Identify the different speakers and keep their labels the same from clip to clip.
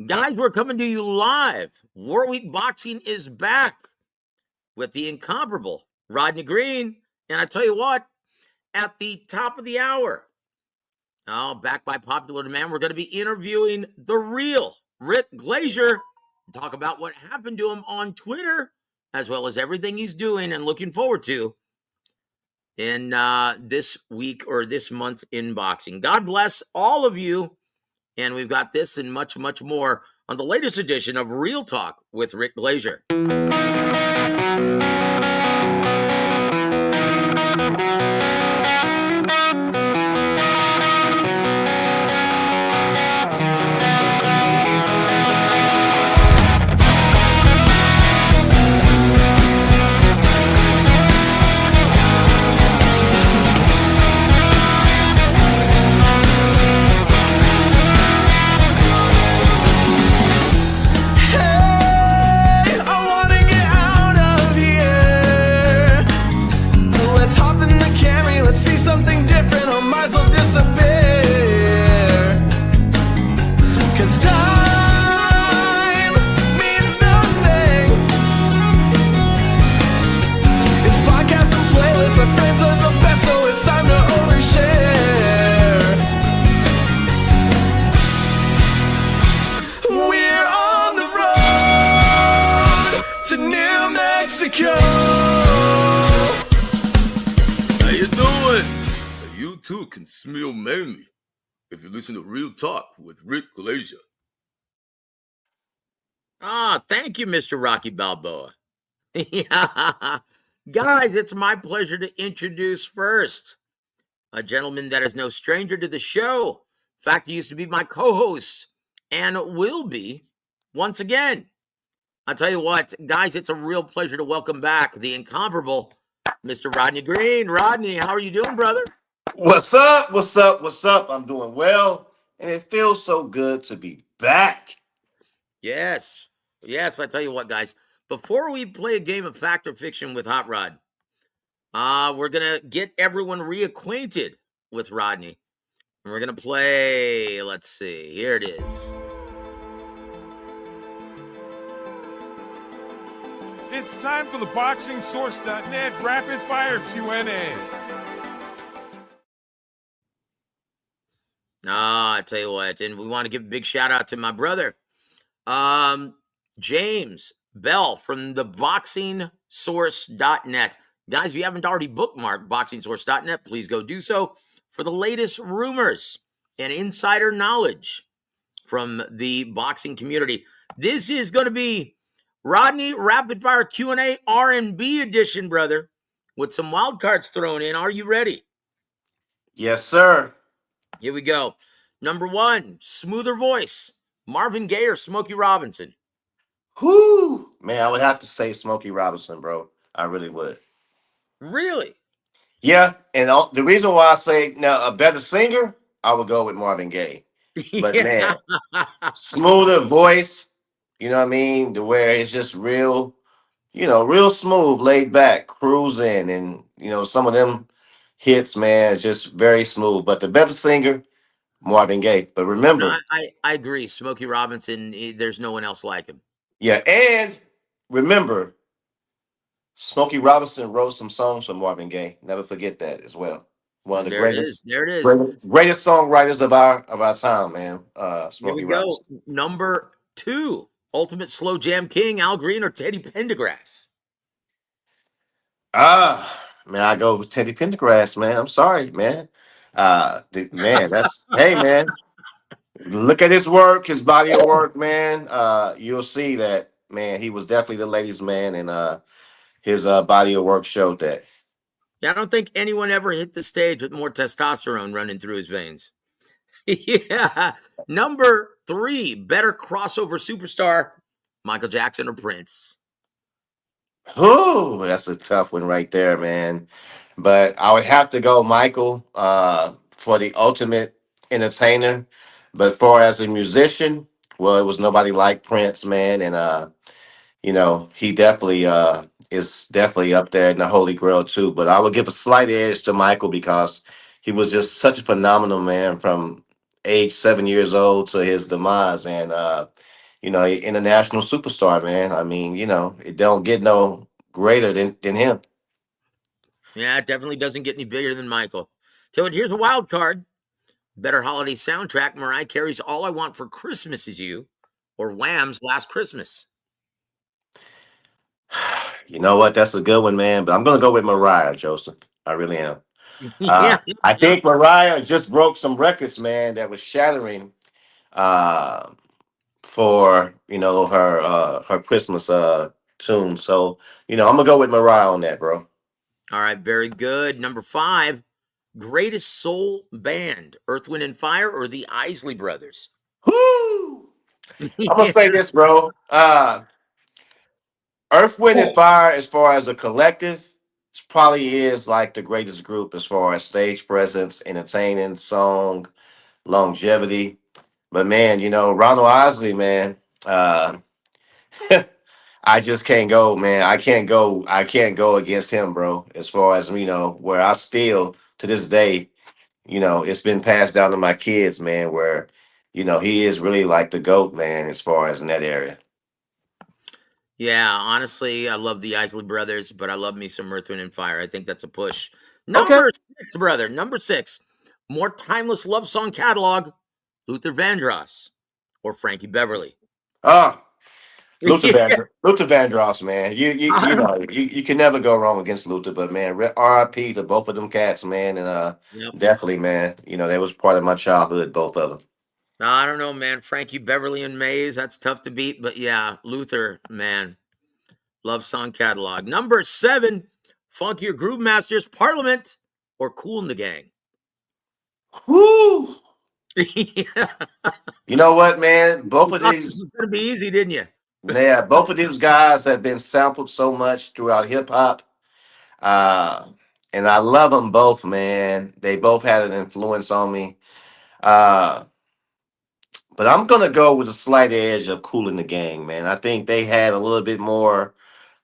Speaker 1: Guys, we're coming to you live. WaraWeek Boxing is back with the incomparable Rodney Green. And I tell you what, at the top of the hour, back by popular demand, we're going to be interviewing the real Rick Glaser. Talk about what happened to him on Twitter, as well as everything he's doing and looking forward to in this week or this month in boxing. God bless all of you. And we've got this and much, much more on the latest edition of Real Talk with Rick Glaser.
Speaker 2: Can smell manly if you listen to Real Talk with Rick Glaser.
Speaker 1: Thank you, Mr. Rocky Balboa. Yeah. Guys, it's my pleasure to introduce first a gentleman that is no stranger to the show. In fact, he used to be my co-host and will be once again. I'll tell you what, guys, it's a real pleasure to welcome back the incomparable Mr. Rodney Green. Rodney, how are you doing, brother?
Speaker 3: What's up? What's up? What's up? I'm doing well, and it feels so good to be back.
Speaker 1: Yes. I tell you what, guys, before we play a game of fact or fiction with Hot Rod, we're going to get everyone reacquainted with Rodney. And we're going to play, let's see, here it is.
Speaker 4: It's time for the BoxingSource.net Rapid Fire Q&A.
Speaker 1: I tell you what, and we want to give a big shout out to my brother, James Bell from the BoxingSource.net. Guys, if you haven't already bookmarked BoxingSource.net, please go do so for the latest rumors and insider knowledge from the boxing community. This is going to be Rodney Rapid Fire Q&A R&B edition, brother, with some wild cards thrown in. Are you ready?
Speaker 3: Yes, sir.
Speaker 1: Here we go. Number one, smoother voice, Marvin Gaye or Smokey Robinson?
Speaker 3: Whoo! Man, I would have to say Smokey Robinson, bro. I really would.
Speaker 1: Really?
Speaker 3: Yeah, and the reason why I say now a better singer, I would go with Marvin Gaye. But man, smoother voice, you know what I mean? To where it's just real, real smooth, laid back, cruising, and some of them hits, man, it's just very smooth. But the better singer, Marvin Gaye. But remember,
Speaker 1: I agree. Smokey Robinson, there's no one else like him.
Speaker 3: yeah, and remember, Smokey Robinson wrote some songs for Marvin Gaye. Never forget that as well. One of the
Speaker 1: There it is.
Speaker 3: greatest songwriters of our time, man. Smokey Robinson.
Speaker 1: Number two, Ultimate Slow Jam King, Al Green or Teddy Pendergrass?
Speaker 3: Man, I go with Teddy Pendergrass, man. I'm sorry, man. Hey, man. Look at his work, his body of work, man. You'll see that, man. He was definitely the ladies' man, and his body of work showed that.
Speaker 1: Yeah, I don't think anyone ever hit the stage with more testosterone running through his veins. Yeah. Number three, better crossover superstar, Michael Jackson or Prince?
Speaker 3: Oh, that's a tough one right there, man. But I would have to go Michael for the ultimate entertainer. But for as a musician, well, it was nobody like Prince, man, and he definitely is definitely up there in the Holy Grail too. But I would give a slight edge to Michael because he was just such a phenomenal man from age 7 years old to his demise, and international superstar, man. I mean, it don't get no greater than him.
Speaker 1: Yeah, it definitely doesn't get any bigger than Michael. So here's a wild card. Better holiday soundtrack. Mariah Carey's All I Want for Christmas Is You or Wham's Last Christmas.
Speaker 3: You know what? That's a good one, man. But I'm gonna go with Mariah, Joseph. I really am.
Speaker 1: Yeah.
Speaker 3: I think Mariah just broke some records, man, that was shattering uh, for her Christmas tune. So I'm gonna go with Mariah on that, bro.
Speaker 1: All right, very good. Number 5, greatest soul band, Earth, Wind, and Fire or the Isley Brothers?
Speaker 3: Woo! I'm gonna
Speaker 1: Yeah.
Speaker 3: say this, bro. Earth, Wind, and Fire, as far as a collective, probably is like the greatest group as far as stage presence, entertaining, song, longevity. But man, Ronald Isley, man, uh, I just can't go, man. I can't go. I can't go against him, bro. As far as where I still to this day, it's been passed down to my kids, man. Where he is really like the goat, man, as far as in that area.
Speaker 1: Yeah, honestly, I love the Isley Brothers, but I love me some Earth, Wind, and Fire. I think that's a push.
Speaker 3: Okay.
Speaker 1: Number 6, brother. Number 6, more timeless love song catalog, Luther Vandross or Frankie Beverly?
Speaker 3: Ah,
Speaker 1: Yeah.
Speaker 3: Luther Vandross, man. You can never go wrong against Luther. But man, R.I.P. to both of them cats, man, and
Speaker 1: Yep.
Speaker 3: definitely, man. They was part of my childhood, both of them.
Speaker 1: I don't know, man. Frankie Beverly and Mays, that's tough to beat. But yeah, Luther, man. Love song catalog. Number 7, Funkier Groove Masters, Parliament, or Cool in the Gang?
Speaker 3: Woo!
Speaker 1: Yeah.
Speaker 3: You know what, man?
Speaker 1: You thought this was going to be easy, didn't you?
Speaker 3: Both of these guys have been sampled so much throughout hip hop, uh, and I love them both, man. They both had an influence on me. Uh, but I'm gonna go with a slight edge of Kool in the Gang, man. I think they had a little bit more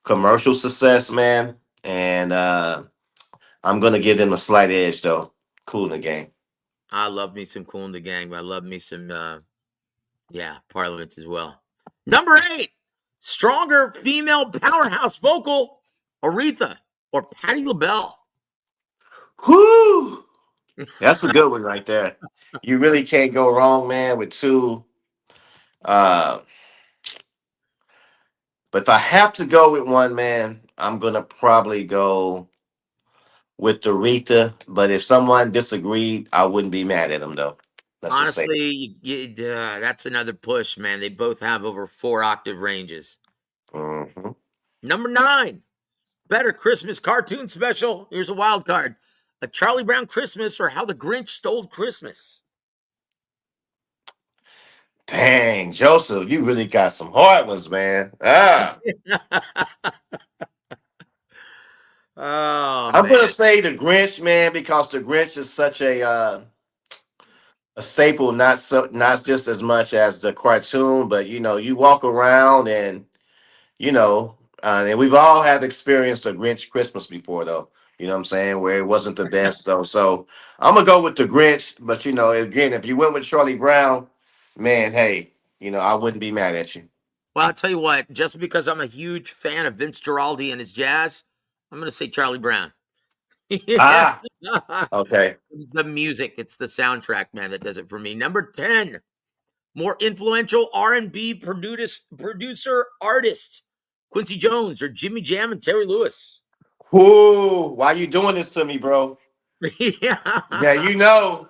Speaker 3: commercial success, man, and I'm gonna give them a slight edge though. Kool in the Gang.
Speaker 1: I love me some Cool in the Gang. But I love me some, yeah, Parliament as well. Number 8, stronger female powerhouse vocal, Aretha or Patti LaBelle?
Speaker 3: Whoo! That's a good one right there. You really can't go wrong, man, with two. Uh, but if I have to go with one, man, I'm gonna probably go with the Rita. But if someone disagreed, I wouldn't be mad at them though. Let's just say.
Speaker 1: Honestly, that's another push, man. They both have over 4-octave ranges.
Speaker 3: Mhm.
Speaker 1: Number 9, better Christmas cartoon special. Here's a wild card: A Charlie Brown Christmas or How the Grinch Stole Christmas.
Speaker 3: Dang, Joseph, you really got some hard ones, man. Ah,
Speaker 1: Oh
Speaker 3: I'm gonna
Speaker 1: man,
Speaker 3: say the Grinch, man, because the Grinch is such a staple, not just as much as the cartoon, but you walk around and and we've all have experienced a Grinch Christmas before, though. You know what I'm saying? Where it wasn't the best, though. So I'm gonna go with the Grinch. But again, if you went with Charlie Brown, man, hey, I wouldn't be mad at you.
Speaker 1: well, I'll tell you what. Just because I'm a huge fan of Vince Giraldi and his jazz, I'm going to say Charlie Brown. Yeah.
Speaker 3: Ah, okay.
Speaker 1: The music, it's the soundtrack, man, that does it for me. Number 10, more influential R&B producer artist, Quincy Jones or Jimmy Jam and Terry Lewis?
Speaker 3: Whoo, why you doing this to me, bro? Yeah,
Speaker 1: Yeah.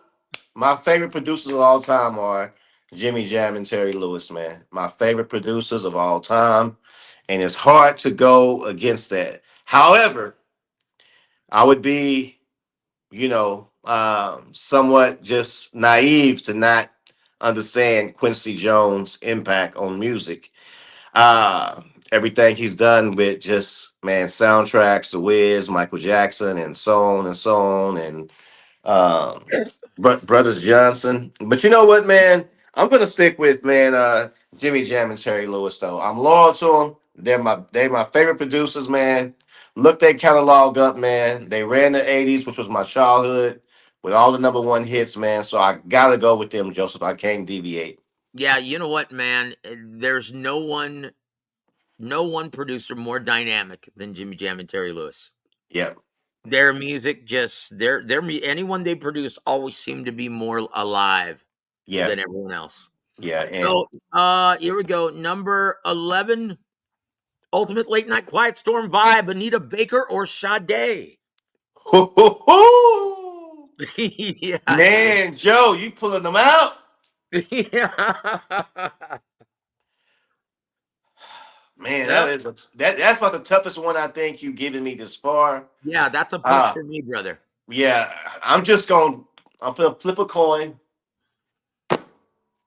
Speaker 3: my favorite producers of all time are Jimmy Jam and Terry Lewis, man. My favorite producers of all time. And it's hard to go against that. However, I would be, somewhat just naive to not understand Quincy Jones' impact on music. Everything he's done with just, man, soundtracks, The Wiz, Michael Jackson, and so on and so on. And um, Brothers Johnson. But you know what, man? I'm gonna stick with Jimmy Jam and Terry Lewis though. I'm loyal to them. They're my favorite producers, man. Look their catalog up, man. They ran the '80s, which was my childhood, with all the number one hits, man. So I gotta go with them, Joseph. I can't deviate.
Speaker 1: Yeah, you know what, man? There's no one producer more dynamic than Jimmy Jam and Terry Lewis.
Speaker 3: Yep.
Speaker 1: Their music just anyone they produce always seem to be more alive
Speaker 3: Yeah.
Speaker 1: than everyone else.
Speaker 3: Yeah. And
Speaker 1: So here we go. Number 11, Ultimate Late Night Quiet Storm Vibe, Anita Baker or Sade?
Speaker 3: hoo, hoo, hoo.
Speaker 1: Yeah, dude.
Speaker 3: Man, Joe, you pulling them out?
Speaker 1: Yeah.
Speaker 3: Man,
Speaker 1: Yep.
Speaker 3: that's about the toughest one I think you've given me this far.
Speaker 1: Yeah, that's a push
Speaker 3: Uh
Speaker 1: for me, brother.
Speaker 3: yeah, I'm gonna flip a coin.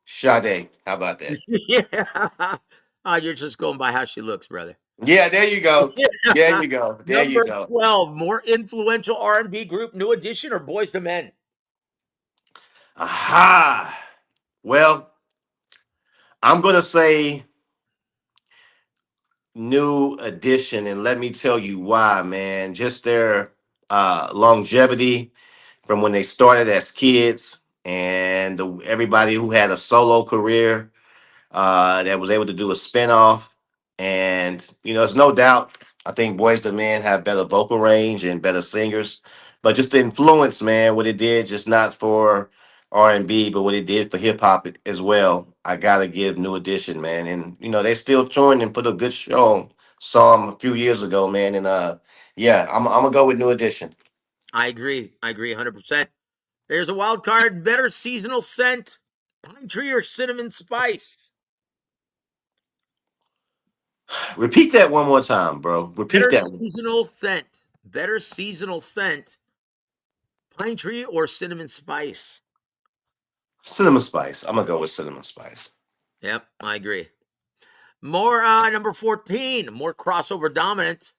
Speaker 3: Sade. How about that?
Speaker 1: Yeah. Oh, you're just going by how she looks, brother.
Speaker 3: Yeah, there you go. There
Speaker 1: Yeah.
Speaker 3: you go. There you
Speaker 1: Number
Speaker 3: go.
Speaker 1: 12, more influential R&B group, New Edition or Boys to Men?
Speaker 3: Aha. Well, I'm gonna say New Edition, and let me tell you why, man. Just their longevity from when they started as kids, and everybody who had a solo career that was able to do a spinoff. And, there's no doubt, I think Boys to Men have better vocal range and better singers. But just the influence, man, what it did, just not for R&B, but what it did for hip hop as well. I got to give New Edition, man. And, they still touring and put a good show on. Saw them a few years ago, man. And, yeah, I'm going to go with New Edition.
Speaker 1: I agree. 100%. There's a wild card, better seasonal scent, pine tree or cinnamon spice?
Speaker 3: Repeat that one more time, bro. Repeat
Speaker 1: Better
Speaker 3: that one.
Speaker 1: seasonal scent. Better seasonal scent, pine tree or cinnamon spice?
Speaker 3: Cinnamon Spice. I'm going to go with Cinnamon Spice.
Speaker 1: Yep, I agree. More number 14, more crossover dominant,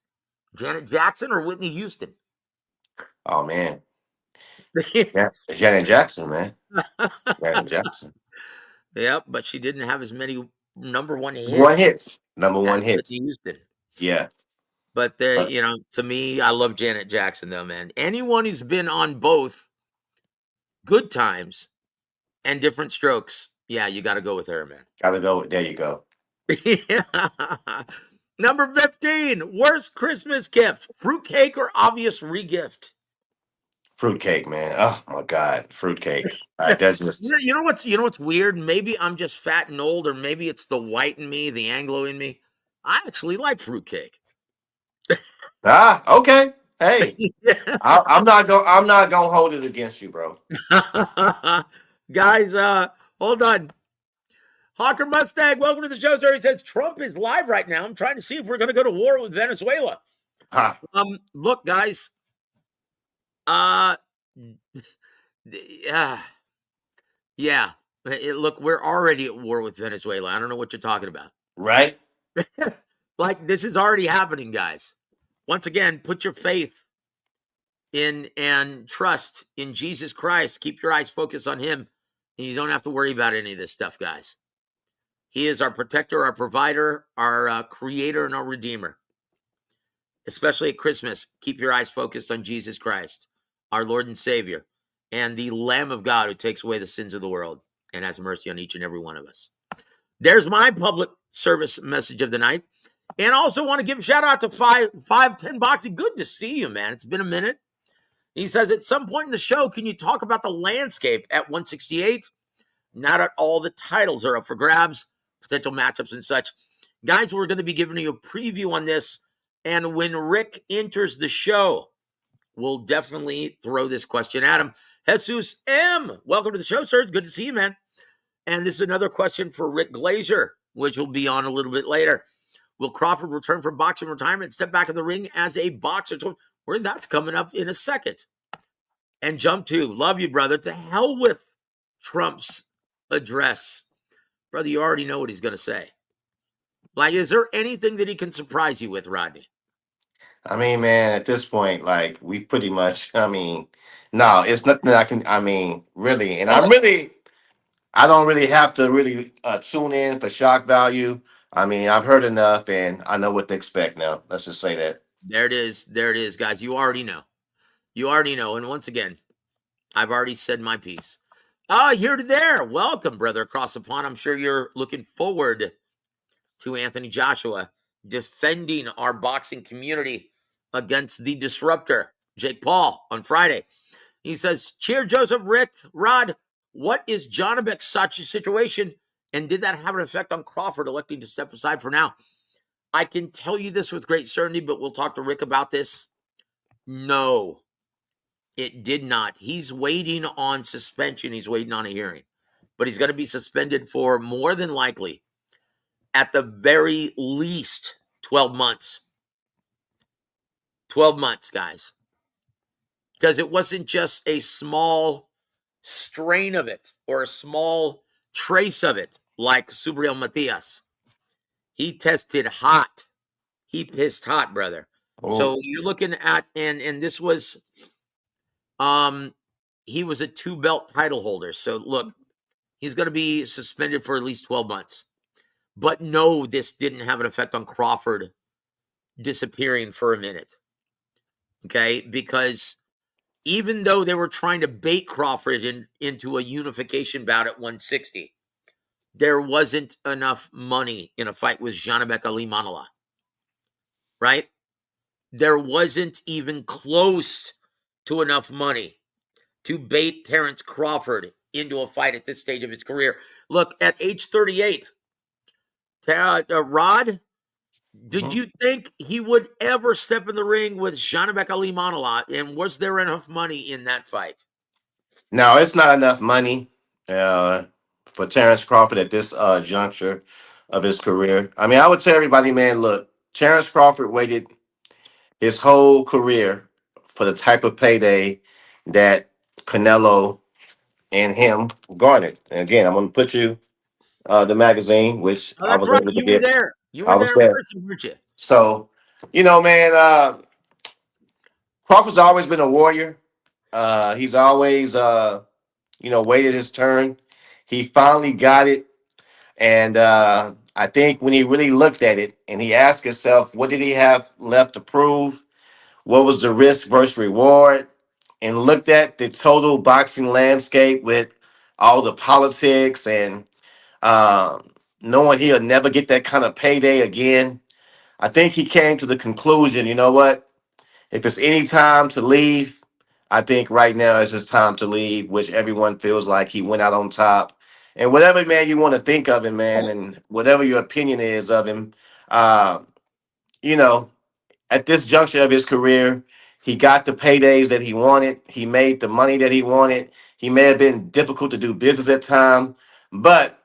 Speaker 1: Janet Jackson or Whitney Houston?
Speaker 3: Oh, man. Yeah, Janet Jackson, man. Janet Jackson.
Speaker 1: Yep, but she didn't have as many number one
Speaker 3: One
Speaker 1: hits
Speaker 3: hit. Number
Speaker 1: as
Speaker 3: one hit.
Speaker 1: Whitney Houston.
Speaker 3: Yeah.
Speaker 1: But
Speaker 3: But
Speaker 1: to me, I love Janet Jackson though, man. Anyone who's been on both Good Times and Different Strokes, yeah, you got to go with her, man.
Speaker 3: gotta go. There you go.
Speaker 1: Number 15, worst Christmas gift, fruitcake or obvious regift?
Speaker 3: Fruitcake, man. Oh my God. Fruitcake. That's just
Speaker 1: You know what's weird? Maybe I'm just fat and old, or maybe it's the white in me, the Anglo in me. I actually like fruitcake.
Speaker 3: okay. Hey, I'm not gonna hold it against you, bro.
Speaker 1: Guys, hold on. Hawker Mustang, welcome to the show, sir. He says Trump is live right now. I'm trying to see if we're going to go to war with Venezuela.
Speaker 3: Ha.
Speaker 1: Look, guys. Yeah. Yeah. Look, we're already at war with Venezuela. I don't know what you're talking about.
Speaker 3: Right?
Speaker 1: Like, this is already happening, guys. Once again, put your faith in and trust in Jesus Christ. Keep your eyes focused on him, and you don't have to worry about any of this stuff, guys. He is our protector, our provider, our creator, and our redeemer. Especially at Christmas, keep your eyes focused on Jesus Christ, our Lord and Savior, and the Lamb of God who takes away the sins of the world and has mercy on each and every one of us. There's my public service message of the night. And I also want to give a shout out to 510 Boxing. Good to see you, man. It's been a minute. He says, at some point in the show, can you talk about the landscape at 168? Now that all the titles are up for grabs, potential matchups and such. Guys, we're going to be giving you a preview on this. And when Rick enters the show, we'll definitely throw this question at him. Jesus M., welcome to the show, sir. Good to see you, man. And this is another question for Rick Glaser, which will be on a little bit later. Will Crawford return from boxing retirement and step back in the ring as a boxer? Where that's coming up in a second. And jump to, love you, brother. To hell with Trump's address. Brother, you already know what he's going to say. Like, is there anything that he can surprise you with, Rodney?
Speaker 3: I mean, man, at this point, like we pretty much, no, it's nothing that really, and I don't really have to really tune in for shock value. I mean, I've heard enough and I know what to expect now. Let's just say that.
Speaker 1: There it is, guys. You already know. And once again, I've already said my piece. Oh, here to there. Welcome, brother, across the pond. I'm sure you're looking forward to Anthony Joshua defending our boxing community against the disruptor, Jake Paul, on Friday. He says, cheer, Joseph, Rick, Rod. What is Janibek's situation? And did that have an effect on Crawford electing to step aside for now? I can tell you this with great certainty, but we'll talk to Rick about this. No, it did not. He's waiting on suspension. He's waiting on a hearing. But he's going to be suspended for more than likely, at the very least, 12 months. 12 months, guys. Because it wasn't just a small strain of it or a small trace of it like Subriel Matias. He tested hot. He pissed hot, brother.
Speaker 3: Oh.
Speaker 1: So you're looking at, and this was, he was a 2-belt title holder. So look, he's going to be suspended for at least 12 months. But no, this didn't have an effect on Crawford disappearing for a minute. Okay? Because even though they were trying to bait Crawford into a unification bout at 160, there wasn't enough money in a fight with Janibek Ali Manala. Right? There wasn't even close to enough money to bait Terence Crawford into a fight at this stage of his career. Look, at age 38, Rod, did you think he would ever step in the ring with Janibek Ali Manala? And was there enough money in that fight?
Speaker 3: No, it's not enough money for Terence Crawford at this juncture of his career. I mean, I would tell everybody, man, look, Terence Crawford waited his whole career for the type of payday that Canelo and him garnered. And again, I'm going to put you the magazine, which
Speaker 1: Oh,
Speaker 3: I
Speaker 1: that's
Speaker 3: was
Speaker 1: right.
Speaker 3: able to
Speaker 1: You were
Speaker 3: get.
Speaker 1: there. You
Speaker 3: I
Speaker 1: were
Speaker 3: was
Speaker 1: there in
Speaker 3: there.
Speaker 1: person, weren't you?
Speaker 3: So, man, Crawford's always been a warrior. He's always, waited his turn. He finally got it. And I think when he really looked at it and he asked himself, what did he have left to prove? What was the risk versus reward? And looked at the total boxing landscape with all the politics and knowing he'll never get that kind of payday again. I think he came to the conclusion, you know what? If it's any time to leave, I think right now is his time to leave, which everyone feels like he went out on top. And whatever, man, you want to think of him, man, and whatever your opinion is of him, uh, you know, at this juncture of his career, he got the paydays that he wanted. He made the money that he wanted. He may have been difficult to do business at time, but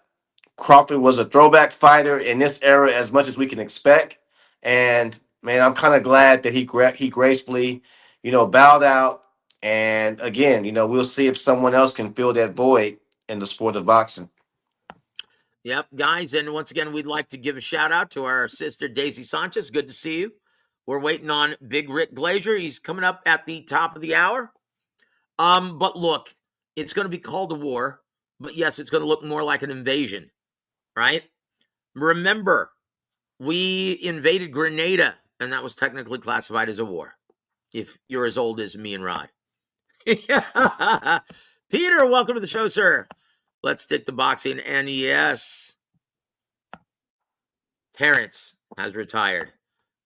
Speaker 3: Crawford was a throwback fighter in this era as much as we can expect. And man, I'm kind of glad that he gracefully, bowed out. And again, we'll see if someone else can fill that void in the sport of boxing.
Speaker 1: Yep, guys. And once again, we'd like to give a shout out to our sister, Daisy Sanchez. Good to see you. We're waiting on Big Rick Glaser. He's coming up at the top of the hour. But look, it's going to be called a war. But yes, it's going to look more like an invasion, right? Remember, we invaded Grenada, and that was technically classified as a war, if you're as old as me and Rod. Peter, welcome to the show, sir. Let's stick to boxing. And yes, Terence has retired.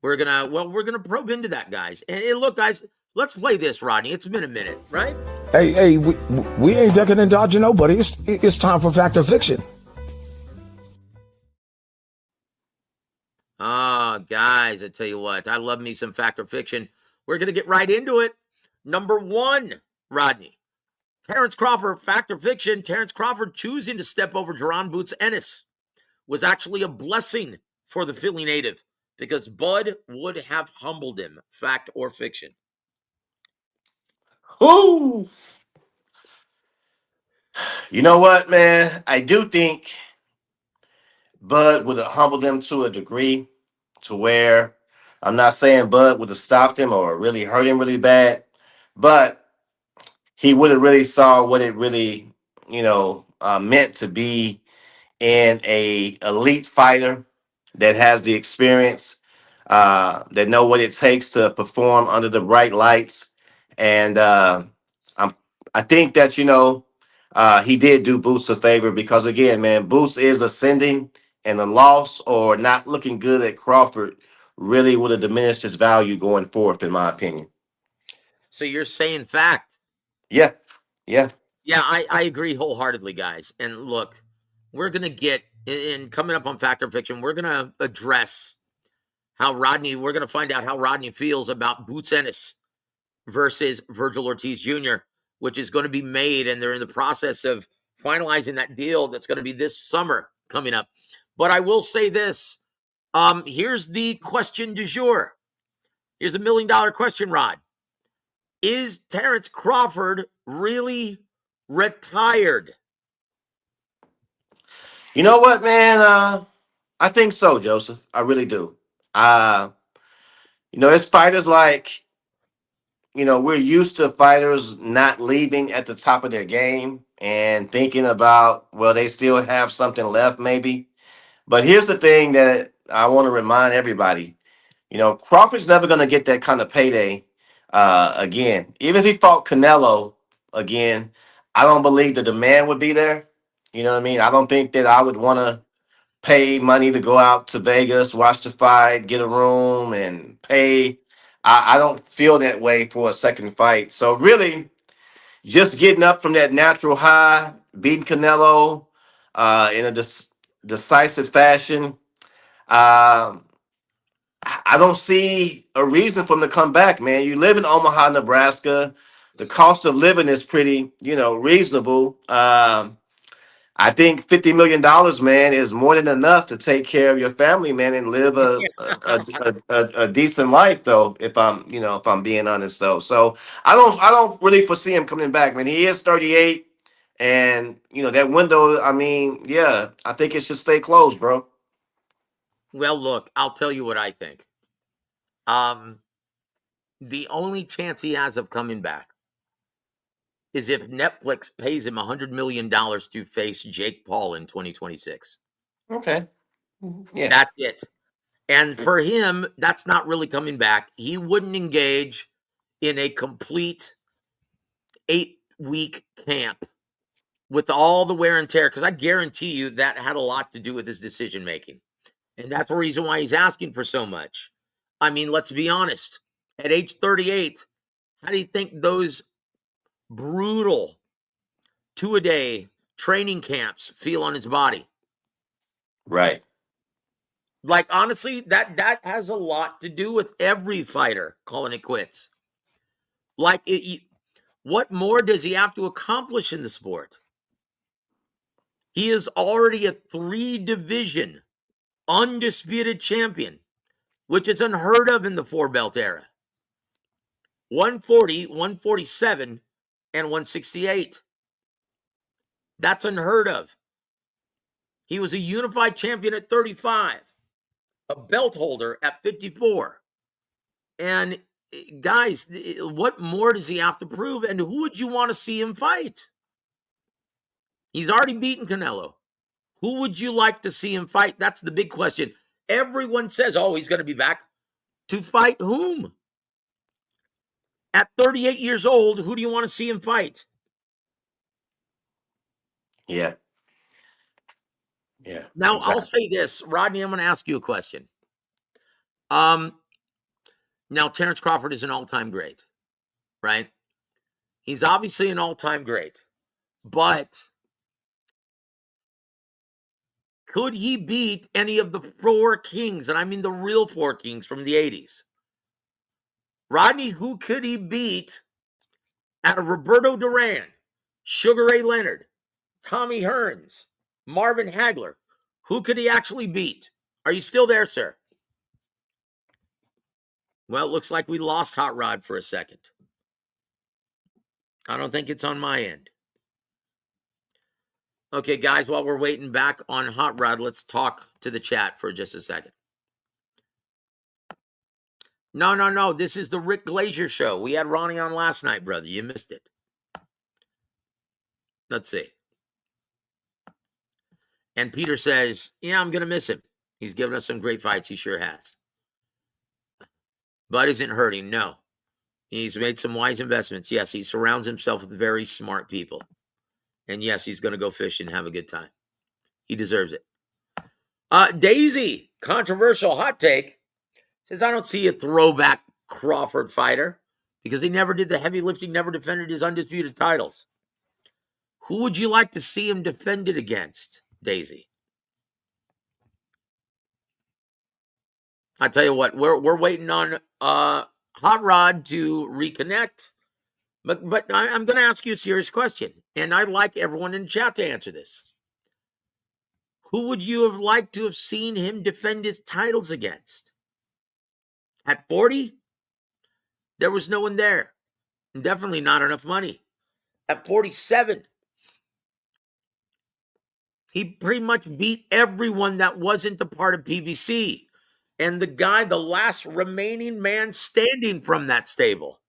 Speaker 1: We're gonna probe into that, guys. And look, guys, let's play this, Rodney. It's been a minute, right?
Speaker 5: Hey, we ain't ducking and dodging nobody. It's time for fact or fiction.
Speaker 1: Oh, guys, I tell you what, I love me some fact or fiction. We're gonna get right into it. Number one, Rodney. Terence Crawford, fact or fiction. Terence Crawford choosing to step over Duran Boots Ennis was actually a blessing for the Philly native because Bud would have humbled him. Fact or fiction?
Speaker 3: Ooh. You know what, man? I do think Bud would have humbled him to a degree to where I'm not saying Bud would have stopped him or really hurt him really bad, but he would have really saw what it really, meant to be in a elite fighter that has the experience, that know what it takes to perform under the bright lights, and I think that he did do Boots a favor because, again, man, Boots is ascending, and the loss or not looking good at Crawford really would have diminished his value going forth, in my opinion.
Speaker 1: So you're saying fact.
Speaker 3: Yeah, yeah.
Speaker 1: Yeah, I agree wholeheartedly, guys. And look, we're going to get, in coming up on Fact or Fiction, we're going to address we're going to find out how Rodney feels about Boots Ennis versus Virgil Ortiz Jr., which is going to be made, and they're in the process of finalizing that deal that's going to be this summer coming up. But I will say this. Here's the question du jour. Here's $1 million question, Rod. Is Terence Crawford really retired?
Speaker 3: You know what, man? I think so, Joseph. I really do. Uh, it's fighters like, we're used to fighters not leaving at the top of their game and thinking about, well, they still have something left, maybe. But here's the thing that I want to remind everybody. Crawford's never going to get that kind of payday again. Even if he fought Canelo again, I don't believe the demand would be there. You know what I mean? I don't think that I would want to pay money to go out to Vegas, watch the fight, get a room, and pay. I don't feel that way for a second fight. So really, just getting up from that natural high, beating Canelo in a decisive fashion. Um, I don't see a reason for him to come back, man. You live in Omaha, Nebraska. The cost of living is pretty, reasonable. I think $50 million, man, is more than enough to take care of your family, man, and live a decent life. Though, if I'm being honest, though, so I don't really foresee him coming back, man. He is 38, and that window. I mean, yeah, I think it should stay closed, bro.
Speaker 1: Well, look, I'll tell you what I think. The only chance he has of coming back is if Netflix pays him $100 million to face Jake Paul in 2026.
Speaker 3: Okay, yeah,
Speaker 1: That's it. And for him, that's not really coming back. He wouldn't engage in a complete 8-week camp with all the wear and tear, because I guarantee you that had a lot to do with his decision making. And that's the reason why he's asking for so much. I mean, let's be honest. At age 38, how do you think those brutal 2-a-day training camps feel on his body?
Speaker 3: right.
Speaker 1: Like, honestly, that has a lot to do with every fighter calling it quits. Like, what more does he have to accomplish in the sport? He is already a 3-division undisputed champion, which is unheard of in the 4-belt era. 140, 147, and 168. That's unheard of. He was a unified champion at 35, a belt holder at 54. And guys, what more does he have to prove? And who would you want to see him fight? He's already beaten Canelo. Who would you like to see him fight? That's the big question. Everyone says, oh, he's going to be back. To fight whom? At 38 years old, who do you want to see him fight?
Speaker 3: Yeah, yeah,
Speaker 1: Now, I'll
Speaker 3: exactly.
Speaker 1: say this, Rodney, I'm going to ask you a question. Now, Terence Crawford is an all-time great, right? He's obviously an all-time great, but could he beat any of the 4 kings? And I mean the real 4 kings from the 80s. Rodney, who could he beat out of Roberto Duran, Sugar Ray Leonard, Tommy Hearns, Marvin Hagler? Who could he actually beat? Are you still there, sir? Well, it looks like we lost Hot Rod for a second. I don't think it's on my end. Okay, guys, while we're waiting back on Hot Rod, let's talk to the chat for just a second. No. This is the Rick Glaser show. We had Ronnie on last night, brother. You missed it. Let's see. And Peter says, yeah, I'm going to miss him. He's given us some great fights. He sure has. Bud isn't hurting. No. He's made some wise investments. Yes, he surrounds himself with very smart people. And yes, he's going to go fish and have a good time. He deserves it. Daisy, controversial hot take, says, I don't see a throwback Crawford fighter because he never did the heavy lifting, never defended his undisputed titles. Who would you like to see him defended against, Daisy? I tell you what, we're waiting on Hot Rod to reconnect. But I'm going to ask you a serious question, and I'd like everyone in the chat to answer this. Who would you have liked to have seen him defend his titles against? At 40, there was no one there. And definitely not enough money. At 47, he pretty much beat everyone that wasn't a part of PBC. And the last remaining man standing from that stable,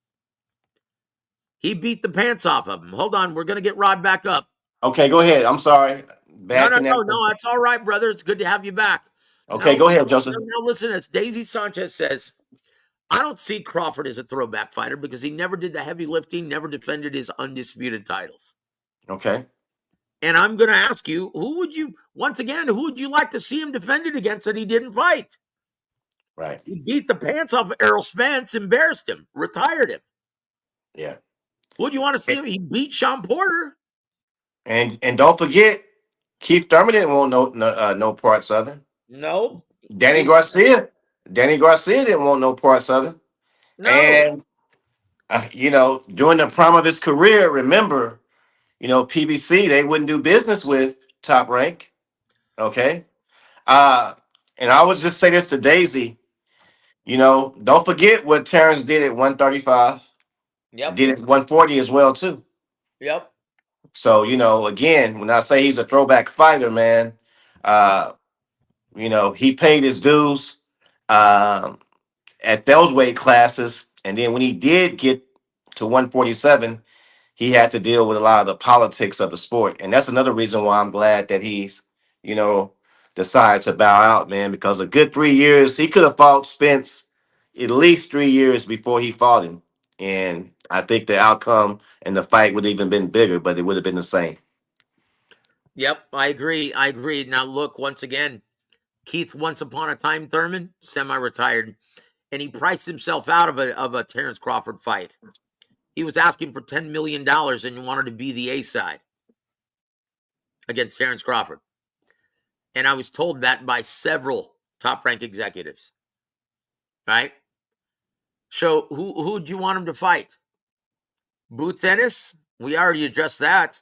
Speaker 1: he beat the pants off of him. Hold on, we're going to get Rod back up.
Speaker 3: Okay, go ahead. I'm sorry.
Speaker 1: No, that's all right, brother. It's good to have you back.
Speaker 3: Okay, go ahead, Joseph.
Speaker 1: Now listen to this. Daisy Sanchez says, I don't see Crawford as a throwback fighter because he never did the heavy lifting, never defended his undisputed titles.
Speaker 3: Okay.
Speaker 1: And I'm going to ask you, who would you like to see him defended against that he didn't fight?
Speaker 3: Right.
Speaker 1: He beat the pants off of Errol Spence, embarrassed him, retired him.
Speaker 3: Yeah.
Speaker 1: Who do you want to see him? He beat Sean Porter.
Speaker 3: And don't forget, Keith Thurman didn't want no parts of it.
Speaker 1: No.
Speaker 3: Danny Garcia didn't want no parts of it.
Speaker 1: No.
Speaker 3: And during the prime of his career, remember, PBC, they wouldn't do business with Top Rank. Okay. And I would just say this to Daisy, don't forget what Terence did at 135.
Speaker 1: Yep.
Speaker 3: Did it 140 as well, too.
Speaker 1: Yep.
Speaker 3: So, again, when I say he's a throwback fighter, man, he paid his dues at those weight classes. And then when he did get to 147, he had to deal with a lot of the politics of the sport. And that's another reason why I'm glad that he's, decided to bow out, man, because a good 3 years, he could have fought Spence at least 3 years before he fought him. And I think the outcome and the fight would have even been bigger, but it would have been the same.
Speaker 1: Yep, I agree. Now, look, once again, Keith, once upon a time, Thurman, semi-retired, and he priced himself out of a Terence Crawford fight. He was asking for $10 million and wanted to be the A side against Terence Crawford. And I was told that by several Top Rank executives. Right? So who do you want him to fight? Boots Ennis? We already addressed that.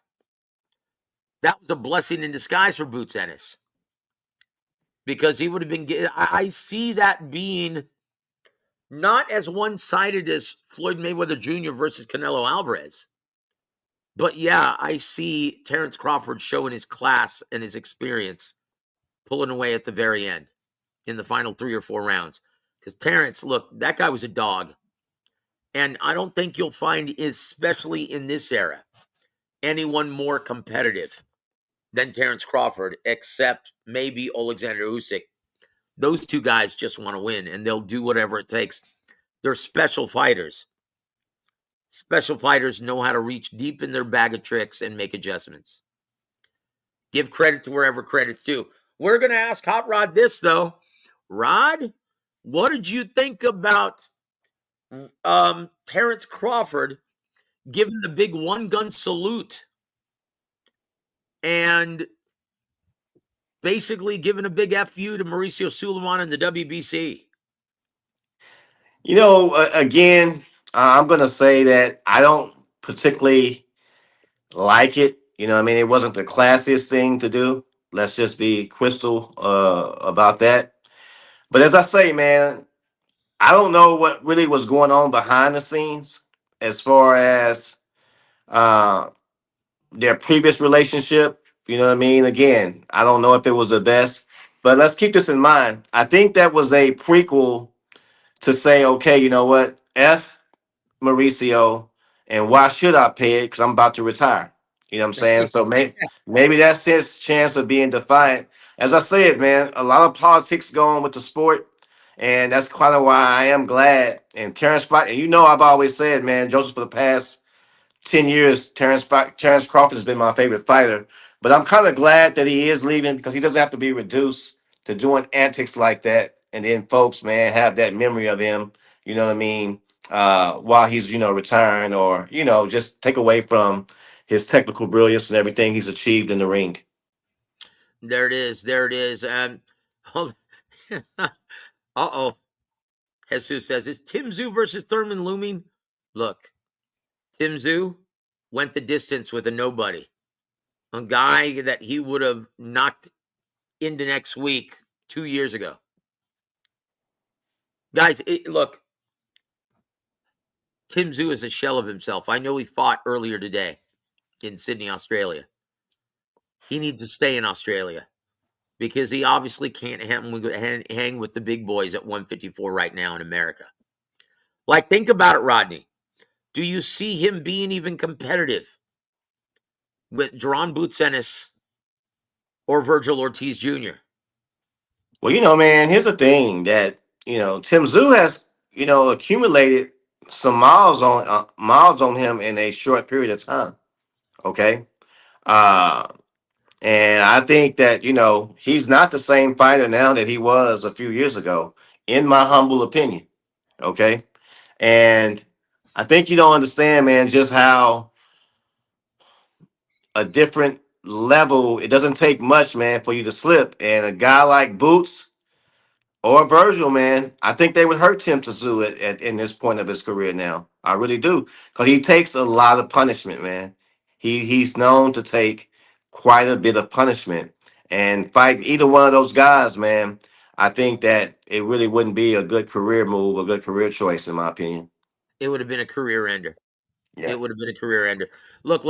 Speaker 1: That was a blessing in disguise for Boots Ennis. Because he would have been... I see that being not as one-sided as Floyd Mayweather Jr. versus Canelo Alvarez. But yeah, I see Terence Crawford showing his class and his experience, pulling away at the very end in the final 3 or 4 rounds. Because Terence, look, that guy was a dog. And I don't think you'll find, especially in this era, anyone more competitive than Terence Crawford, except maybe Alexander Usyk. Those two guys just want to win, and they'll do whatever it takes. They're special fighters. Special fighters know how to reach deep in their bag of tricks and make adjustments. Give credit to wherever credit's due. We're going to ask Hot Rod this, though. Rod, what did you think about Terence Crawford giving the big one-gun salute and basically giving a big FU to Mauricio Sulaiman and the WBC?
Speaker 3: Again, I'm going to say that I don't particularly like it. It wasn't the classiest thing to do. Let's just be crystal about that. But as I say, man, I don't know what really was going on behind the scenes as far as their previous relationship. You know what I mean? Again, I don't know if it was the best, but let's keep this in mind. I think that was a prequel to say, okay, you know what? F Mauricio, and why should I pay it? Because I'm about to retire. You know what I'm saying? So maybe that's his chance of being defiant. As I said, man, a lot of politics going with the sport. And that's kind of why I am glad. And Terrence Fight, and I've always said, man, Joseph, for the past 10 years, Terence Crawford has been my favorite fighter. But I'm kind of glad that he is leaving because he doesn't have to be reduced to doing antics like that. And then folks, man, have that memory of him, you know what I mean, while he's, retiring or, just take away from his technical brilliance and everything he's achieved in the ring.
Speaker 1: There it is. There it is. Hold. Uh-oh. Jesus says, is Tim Zoo versus Thurman looming? Look, Tim Zoo went the distance with a nobody. A guy that he would have knocked into next week 2 years ago. Guys, look, Tim Zoo is a shell of himself. I know he fought earlier today in Sydney, Australia. He needs to stay in Australia because he obviously can't hang with the big boys at 154 right now in America. Like, think about it, Rodney. Do you see him being even competitive with Jaron Boots Ennis or Virgil Ortiz Jr.?
Speaker 3: Well, man, here's the thing that, Tim Zoo has, accumulated some miles on him in a short period of time. Okay. Uh, and I think that, he's not the same fighter now that he was a few years ago, in my humble opinion. Okay. And I think you don't understand, man, just how a different level, it doesn't take much, man, for you to slip. And a guy like Boots or Virgil, man, I think they would hurt Tim Tszyu in this point of his career now. I really do. Because he takes a lot of punishment, man. He's known to take quite a bit of punishment. And fighting either one of those guys, man, I think that it really wouldn't be a good career move, a good career choice, in my opinion.
Speaker 1: It would have been a career ender.
Speaker 3: Yeah.
Speaker 1: It would have been a career ender. Look.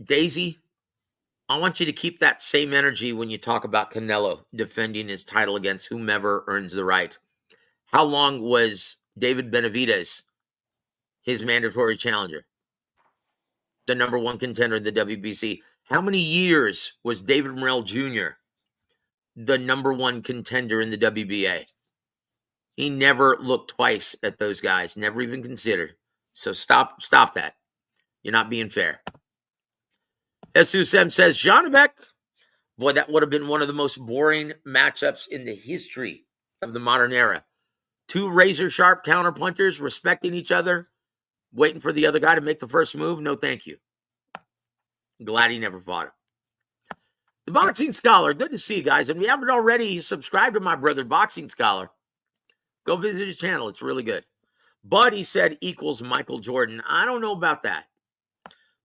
Speaker 1: Daisy, I want you to keep that same energy when you talk about Canelo defending his title against whomever earns the right. How long was David Benavidez his mandatory challenger? The number one contender in the WBC. How many years was David Morrell Jr. the number one contender in the WBA? He never looked twice at those guys, never even considered. So stop that. You're not being fair. Jesus M says, Janabek, boy, that would have been one of the most boring matchups in the history of the modern era. Two razor-sharp counterpunchers respecting each other, waiting for the other guy to make the first move. No, thank you. Glad he never fought him. The Boxing Scholar, good to see you guys. And if you haven't already subscribed to my brother, Boxing Scholar, go visit his channel. It's really good. But he said equals Michael Jordan. I don't know about that.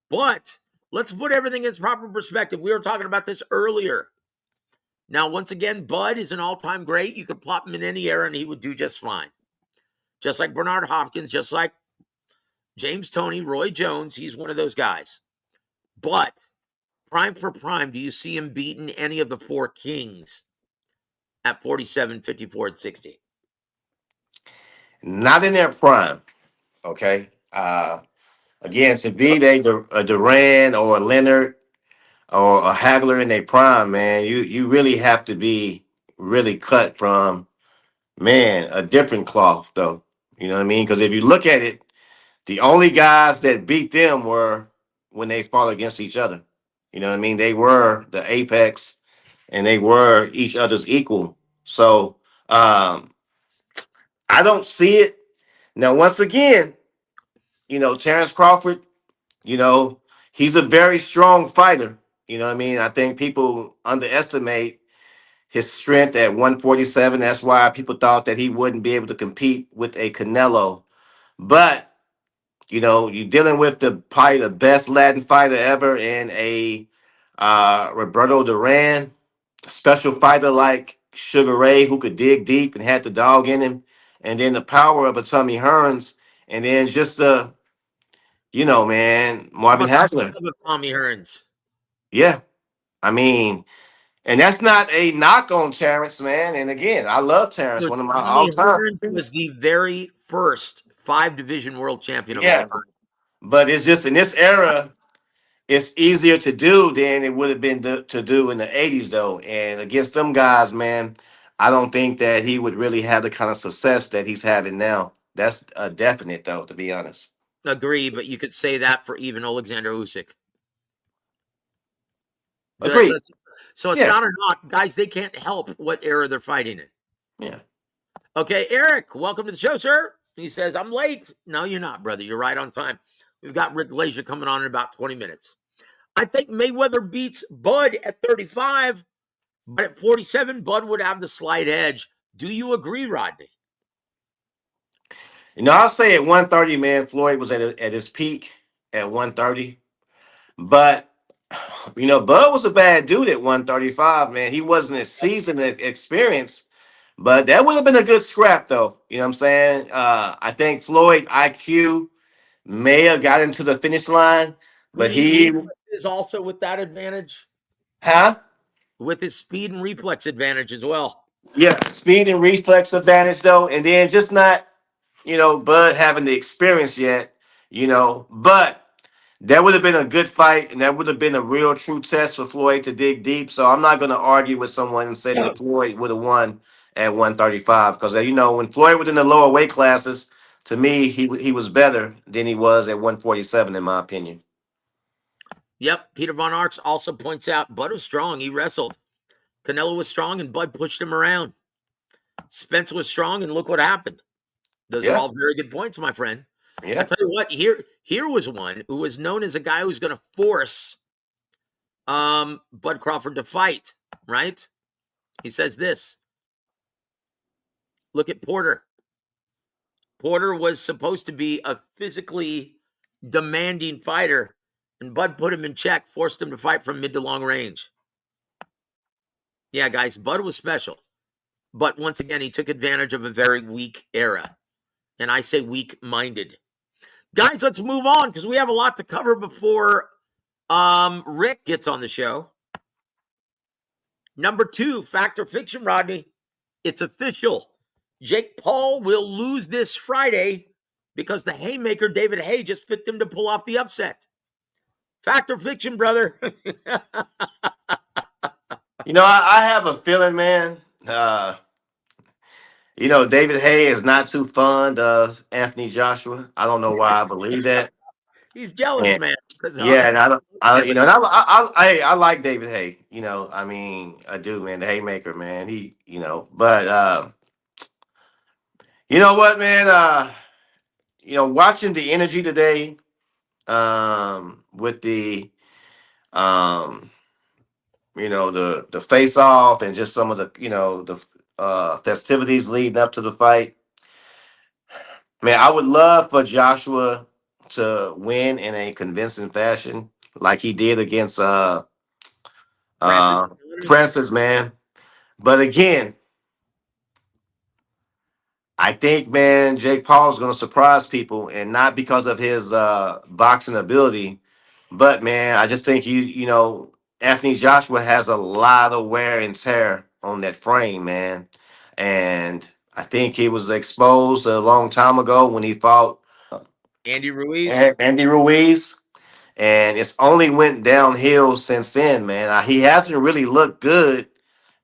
Speaker 1: But let's put everything in its proper perspective. We were talking about this earlier. Now, once again, Bud is an all-time great. You could plop him in any era and he would do just fine. Just like Bernard Hopkins, just like James Toney, Roy Jones, he's one of those guys. But prime for prime, do you see him beating any of the four kings at 47, 54, and 60?
Speaker 3: Not in their prime. Okay. Again, to beat a Duran or a Leonard or a Hagler in their prime, man, you really have to be really cut from, man, a different cloth, though. You know what I mean? Because if you look at it, the only guys that beat them were when they fought against each other. You know what I mean? They were the apex and they were each other's equal. So I don't see it. Now, once again, Terence Crawford, you know, he's a very strong fighter. You know what I mean? I think people underestimate his strength at 147. That's why people thought that he wouldn't be able to compete with a Canelo. But, you're dealing with probably the best Latin fighter ever in a Roberto Duran, a special fighter like Sugar Ray who could dig deep and had the dog in him. And then the power of a Tommy Hearns. And then just man, Marvin Hagler.
Speaker 1: Tommy Hearns.
Speaker 3: Yeah. I mean, and that's not a knock on Terence, man. And again, I love Terence, one of my all-time.
Speaker 1: Hearns was the very first 5-division world champion of all time.
Speaker 3: But it's just in this era, it's easier to do than it would have been to do in the 80s, though. And against them guys, man, I don't think that he would really have the kind of success that he's having now. That's a definite, though, to be honest.
Speaker 1: Agree, but you could say that for even Alexander Usyk.
Speaker 3: Agreed.
Speaker 1: So it's
Speaker 3: Yeah.
Speaker 1: not a knock. Guys, they can't help what era they're fighting in.
Speaker 3: Yeah.
Speaker 1: Okay, Eric, welcome to the show, sir. He says, I'm late. No, you're not, brother. You're right on time. We've got Rick Glaser coming on in about 20 minutes. I think Mayweather beats Bud at 35, but at 47, Bud would have the slight edge. Do you agree, Rodney?
Speaker 3: I'll say at 130, man, Floyd was at his peak at 130. But, Bud was a bad dude at 135, man. He wasn't as seasoned and experienced, but that would have been a good scrap, though. You know what I'm saying? I think Floyd IQ may have got into the finish line, but
Speaker 1: Speed and
Speaker 3: he,
Speaker 1: reflex is also with that advantage,
Speaker 3: huh?
Speaker 1: with his speed and reflex advantage as well.
Speaker 3: Yeah, speed and reflex advantage, though. And then just not, Bud having the experience yet, but that would have been a good fight, and that would have been a real true test for Floyd to dig deep. So I'm not going to argue with someone and say that Floyd would have won at 135 because when Floyd was in the lower weight classes, to me he was better than he was at 147 in my opinion.
Speaker 1: Yep, Peter Von Arx also points out Bud was strong. He wrestled. Canelo was strong, and Bud pushed him around. Spence was strong, and look what happened. Those are
Speaker 3: Yeah,
Speaker 1: all very good points, my friend. I
Speaker 3: yeah.
Speaker 1: tell you what, here was one who was known as a guy who's going to force Bud Crawford to fight, right? He says this. Look at Porter. Porter was supposed to be a physically demanding fighter, and Bud put him in check, forced him to fight from mid to long range. Yeah, guys, Bud was special. But once again, he took advantage of a very weak era. And I say weak-minded. Guys, let's move on because we have a lot to cover before Rick gets on the show. Number 2, fact or fiction, Rodney. It's official. Jake Paul will lose this Friday because the Haymaker, David Haye, just picked him to pull off the upset. Fact or fiction, brother?
Speaker 3: I have a feeling, man. David Haye is not too fond of Anthony Joshua. I don't know why I believe that.
Speaker 1: He's jealous, man.
Speaker 3: Yeah, and I like David Haye. I do, man. The Haymaker, man. But you know what, man? Watching the energy today, with the um, the face off and just some of the the festivities leading up to the fight. Man, I would love for Joshua to win in a convincing fashion, like he did against
Speaker 1: Francis.
Speaker 3: Francis, man. But again, I think, man, Jake Paul's going to surprise people, and not because of his boxing ability, but man, I just think Anthony Joshua has a lot of wear and tear on that frame, man, and I think he was exposed a long time ago when he fought
Speaker 1: Andy Ruiz.
Speaker 3: Andy Ruiz, and it's only went downhill since then, man. He hasn't really looked good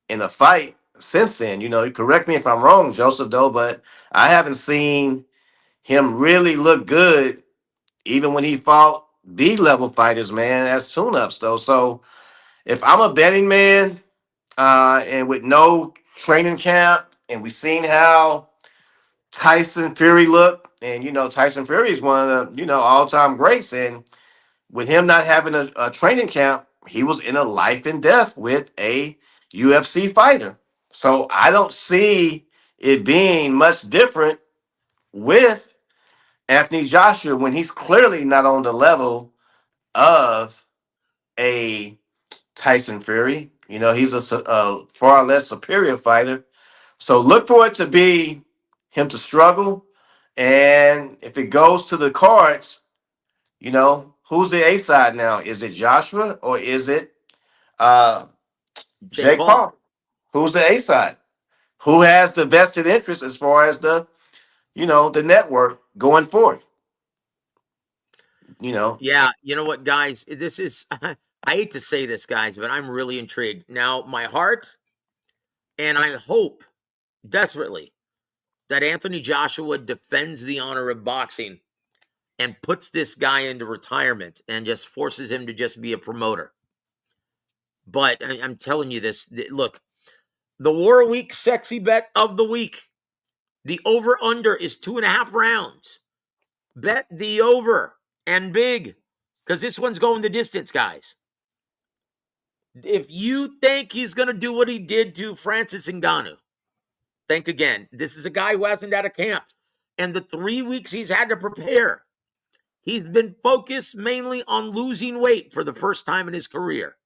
Speaker 3: in a fight since then. Correct me if I'm wrong, Joseph, though, but I haven't seen him really look good, even when he fought B-level fighters, man, as tune-ups, though. So if I'm a betting man, and with no training camp, and we've seen how Tyson Fury looked, and Tyson Fury is one of the all-time greats, and with him not having a training camp, he was in a life and death with a UFC fighter. So I don't see it being much different with Anthony Joshua when he's clearly not on the level of a Tyson Fury. He's a far less superior fighter. So look for it to be him to struggle. And if it goes to the cards, who's the A side now? Is it Joshua or is it uh,
Speaker 1: Jake
Speaker 3: Jake
Speaker 1: Paul.
Speaker 3: Paul? Who's the A side? Who has the vested interest as far as the network going forth?
Speaker 1: Yeah, you know what, guys? This is, I hate to say this, guys, but I'm really intrigued. Now, my heart, and I hope desperately that Anthony Joshua defends the honor of boxing and puts this guy into retirement and just forces him to just be a promoter. But I'm telling you this. Look, the WaraWeek sexy bet of the week. The over-under is 2.5 rounds. Bet the over and big, because this one's going the distance, guys. If you think he's going to do what he did to Francis Ngannou, think again. This is a guy who hasn't had a camp. And the 3 weeks he's had to prepare, he's been focused mainly on losing weight for the first time in his career.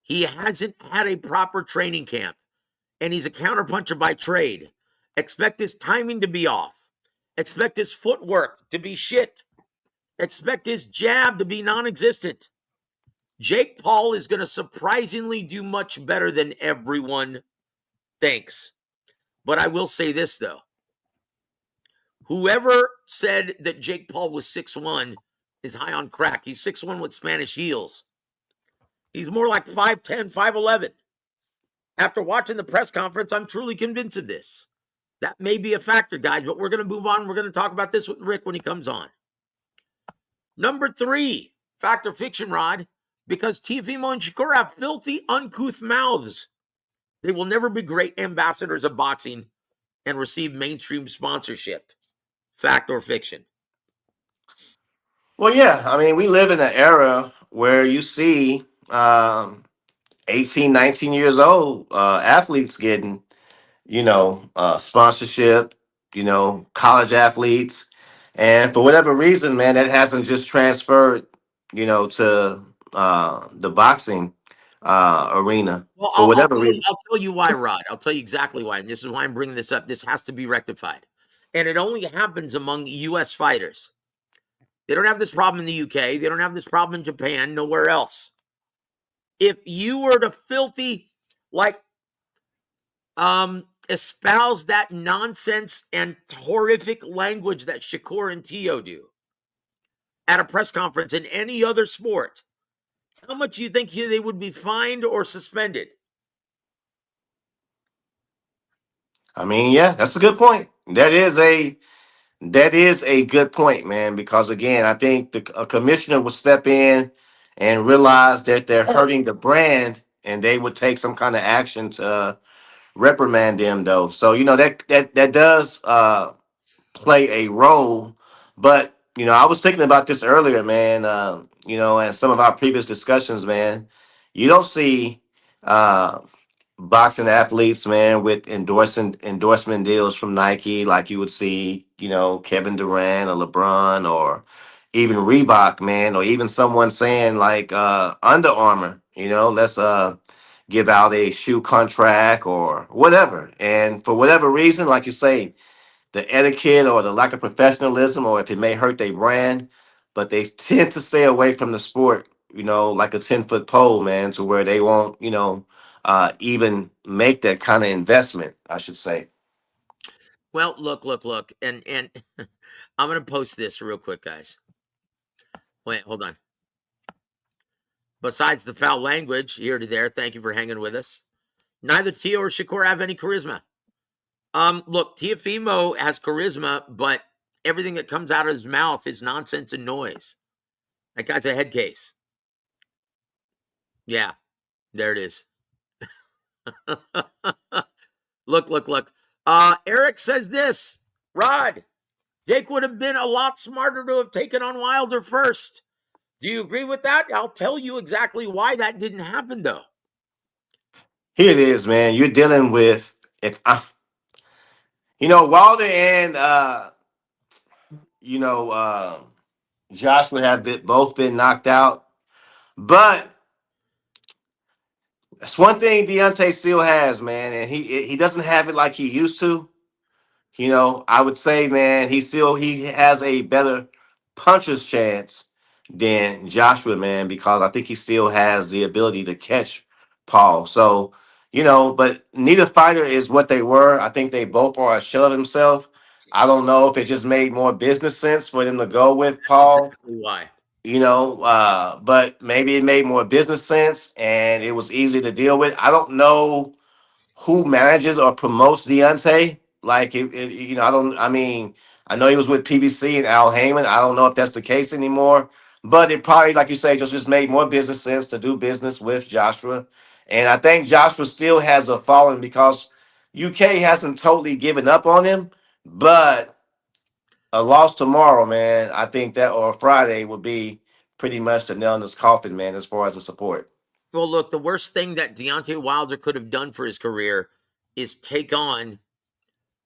Speaker 1: He hasn't had a proper training camp, and he's a counterpuncher by trade. Expect his timing to be off. Expect his footwork to be shit. Expect his jab to be non-existent. Jake Paul is going to surprisingly do much better than everyone thinks. But I will say this, though. Whoever said that Jake Paul was 6'1" is high on crack. He's 6'1" with Spanish heels. He's more like 5'10", 5'11". After watching the press conference, I'm truly convinced of this. That may be a factor, guys, but we're going to move on. We're going to talk about this with Rick when he comes on. Number 3, fact or fiction, Rod, because Teofimo and Shakur have filthy, uncouth mouths. They will never be great ambassadors of boxing and receive mainstream sponsorship. Fact or fiction?
Speaker 3: Well, yeah. I mean, we live in an era where you see 18, 19 years old athletes getting, sponsorship, college athletes. And for whatever reason, man, that hasn't just transferred, to the boxing arena.
Speaker 1: Well,
Speaker 3: For whatever reason.
Speaker 1: I'll tell you why, Rod. I'll tell you exactly why. And this is why I'm bringing this up. This has to be rectified. And it only happens among U.S. fighters. They don't have this problem in the UK. They don't have this problem in Japan, nowhere else. If you were to filthy, espouse that nonsense and horrific language that Shakur and Teo do at a press conference in any other sport, how much do you think they would be fined or suspended?
Speaker 3: I mean, yeah, that's a good point. That is a good point, man. Because again, I think a commissioner would step in and realize that they're hurting the brand, and they would take some kind of action to reprimand them, though. So that does play a role. But I was thinking about this earlier, man. And some of our previous discussions, man. You don't see. Boxing athletes, man, with endorsement deals from Nike, like you would see, Kevin Durant or LeBron or even Reebok, man, or even someone saying like Under Armour, let's give out a shoe contract or whatever. And for whatever reason, like you say, the etiquette or the lack of professionalism, or if it may hurt their brand, but they tend to stay away from the sport, like a 10-foot pole, man, to where they won't, even make that kind of investment, I should say.
Speaker 1: Well, look, and I'm going to post this real quick, guys. Wait, hold on. Besides the foul language here to there, thank you for hanging with us. Neither Teo or Shakur have any charisma. Look, Teofimo has charisma, but everything that comes out of his mouth is nonsense and noise. That guy's a head case. Yeah, there it is. Look. Eric says this, Rod, Jake would have been a lot smarter to have taken on Wilder first. Do you agree with that? I'll tell you exactly why that didn't happen, though.
Speaker 3: Here it is, man. You're dealing with Wilder and Joshua have both been knocked out, but that's one thing Deontay still has, man, and he doesn't have it like he used to. I would say, man, he has a better puncher's chance than Joshua, man, because I think he still has the ability to catch Paul. So, but neither fighter is what they were. I think they both are a shell of themselves. I don't know if it just made more business sense for them to go with
Speaker 1: That's
Speaker 3: Paul,
Speaker 1: exactly why.
Speaker 3: but maybe it made more business sense and it was easy to deal with. I don't know who manages or promotes Deontay. Like, I don't. I mean, I know he was with PBC and Al Heyman. I don't know if that's the case anymore, but it probably, like you say, just made more business sense to do business with Joshua. And I think Joshua still has a following because UK hasn't totally given up on him, but a loss tomorrow, man, I think that, or Friday, would be pretty much the nail in his coffin, man, as far as the support.
Speaker 1: Well, look, the worst thing that Deontay Wilder could have done for his career is take on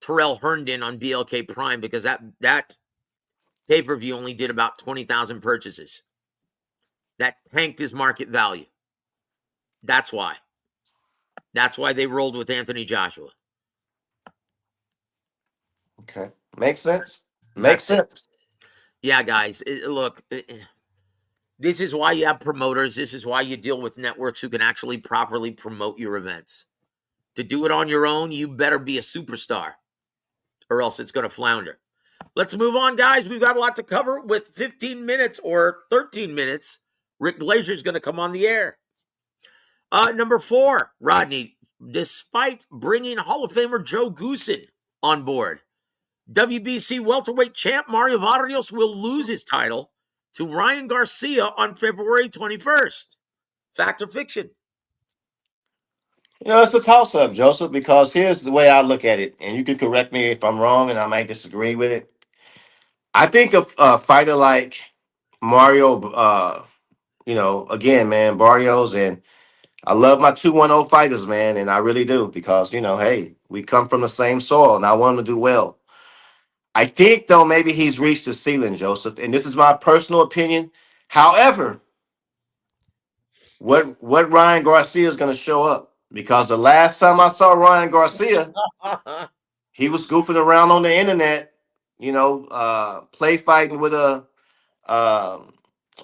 Speaker 1: Terrell Herndon on BLK Prime, because that pay-per-view only did about 20,000 purchases. That tanked his market value. That's why. That's why they rolled with Anthony Joshua.
Speaker 3: Okay. Makes sense. Makes
Speaker 1: That's it.
Speaker 3: sense.
Speaker 1: Yeah, guys, look, this is why you have promoters. This is why you deal with networks who can actually properly promote your events. To do it on your own, you better be a superstar, or else it's going to flounder. Let's move on, guys. We've got a lot to cover. With 15 minutes or 13 minutes, Rick Glaser is going to come on the air. Number 4, Rodney, despite bringing Hall of Famer Joe Goosen on board, WBC welterweight champ Mario Varrios will lose his title to Ryan Garcia on February 21st. Fact or fiction?
Speaker 3: You know, it's a toss up, Joseph, because here's the way I look at it, and you can correct me if I'm wrong and I might disagree with it. I think a fighter like Mario, again, man, Barrios, and I love my 210 fighters, man, and I really do because, hey, we come from the same soil and I want him to do well. I think, though, maybe he's reached the ceiling, Joseph, and this is my personal opinion. However, what Ryan Garcia is going to show up? Because the last time I saw Ryan Garcia, he was goofing around on the internet, play fighting with um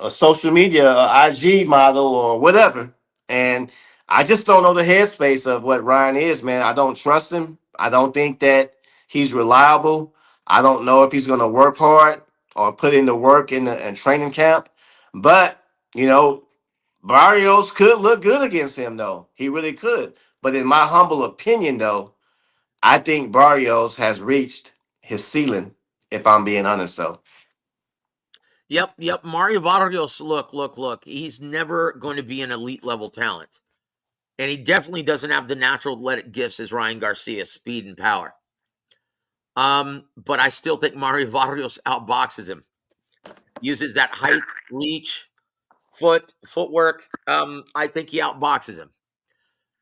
Speaker 3: a social media, IG model or whatever. And I just don't know the headspace of what Ryan is, man. I don't trust him. I don't think that he's reliable. I don't know if he's going to work hard or put in the work in training camp. But, you know, Barrios could look good against him, though. He really could. But in my humble opinion, though, I think Barrios has reached his ceiling, if I'm being honest, though.
Speaker 1: Yep. Mario Vargas, look. He's never going to be an elite level talent. And he definitely doesn't have the natural athletic gifts as Ryan Garcia, speed and power. But I still think Mario Vargas outboxes him. Uses that height, reach, footwork. I think he outboxes him.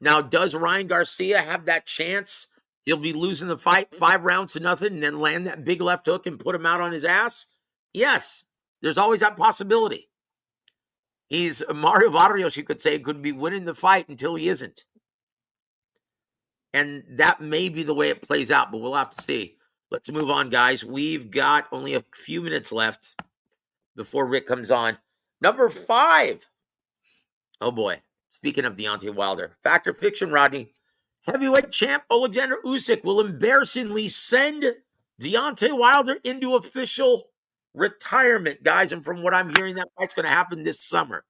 Speaker 1: Now, does Ryan Garcia have that chance? He'll be losing the fight 5-0 and then land that big left hook and put him out on his ass? Yes, there's always that possibility. He's Mario Vargas, you could say, could be winning the fight until he isn't. And that may be the way it plays out, but we'll have to see. Let's move on, guys. We've got only a few minutes left before Rick comes on. Number 5. Oh, boy. Speaking of Deontay Wilder. Fact or fiction, Rodney? Heavyweight champ Alexander Usyk will embarrassingly send Deontay Wilder into official retirement, guys. And from what I'm hearing, that fight's going to happen this summer.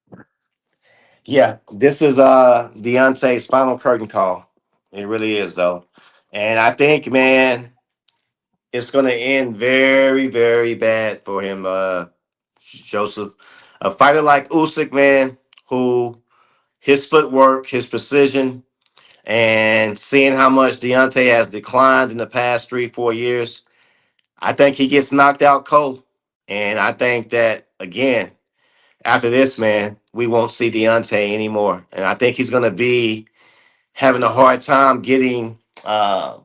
Speaker 3: Yeah, this is Deontay's final curtain call. It really is, though. And I think, man, it's going to end very, very bad for him, Joseph. A fighter like Usyk, man, who his footwork, his precision, and seeing how much Deontay has declined in the past 3-4 years, I think he gets knocked out cold. And I think that, again, after this, man, we won't see Deontay anymore. And I think he's going to be having a hard time getting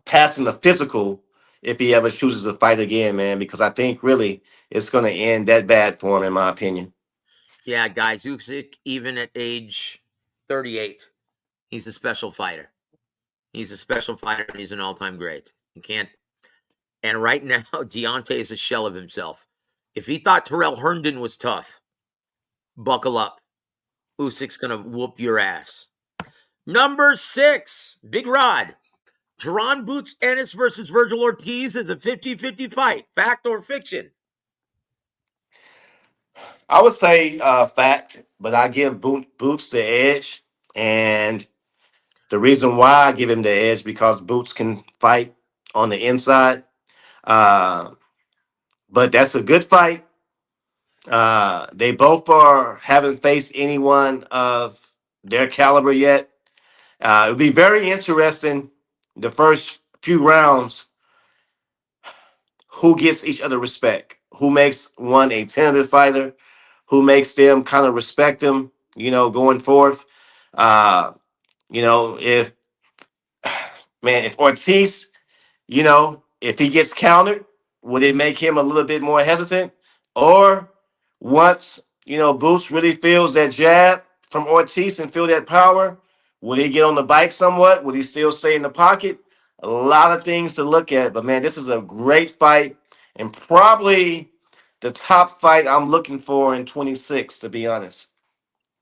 Speaker 3: passing the physical if he ever chooses to fight again, man, because I think really it's going to end that bad for him, in my opinion.
Speaker 1: Yeah, guys, Usyk, even at age 38, he's a special fighter. He's a special fighter, and he's an all-time great. You can't. And right now, Deontay is a shell of himself. If he thought Terrell Herndon was tough, buckle up. Usyk's going to whoop your ass. Number 6, Big Rod. Jaron Boots Ennis versus Virgil Ortiz is a 50-50 fight. Fact or fiction?
Speaker 3: I would say fact, but I give Boots the edge. And the reason why I give him the edge because Boots can fight on the inside. Uh, but that's a good fight. They both haven't faced anyone of their caliber yet. It would be very interesting the first few rounds who gets each other respect, who makes one a tentative fighter, who makes them kind of respect them, going forth. Uh, if man, if Ortiz, if he gets countered, would it make him a little bit more hesitant? Or once, Boots really feels that jab from Ortiz and feel that power, will he get on the bike somewhat? Would he still stay in the pocket? A lot of things to look at, but man, this is a great fight and probably the top fight I'm looking for in 26, to be honest.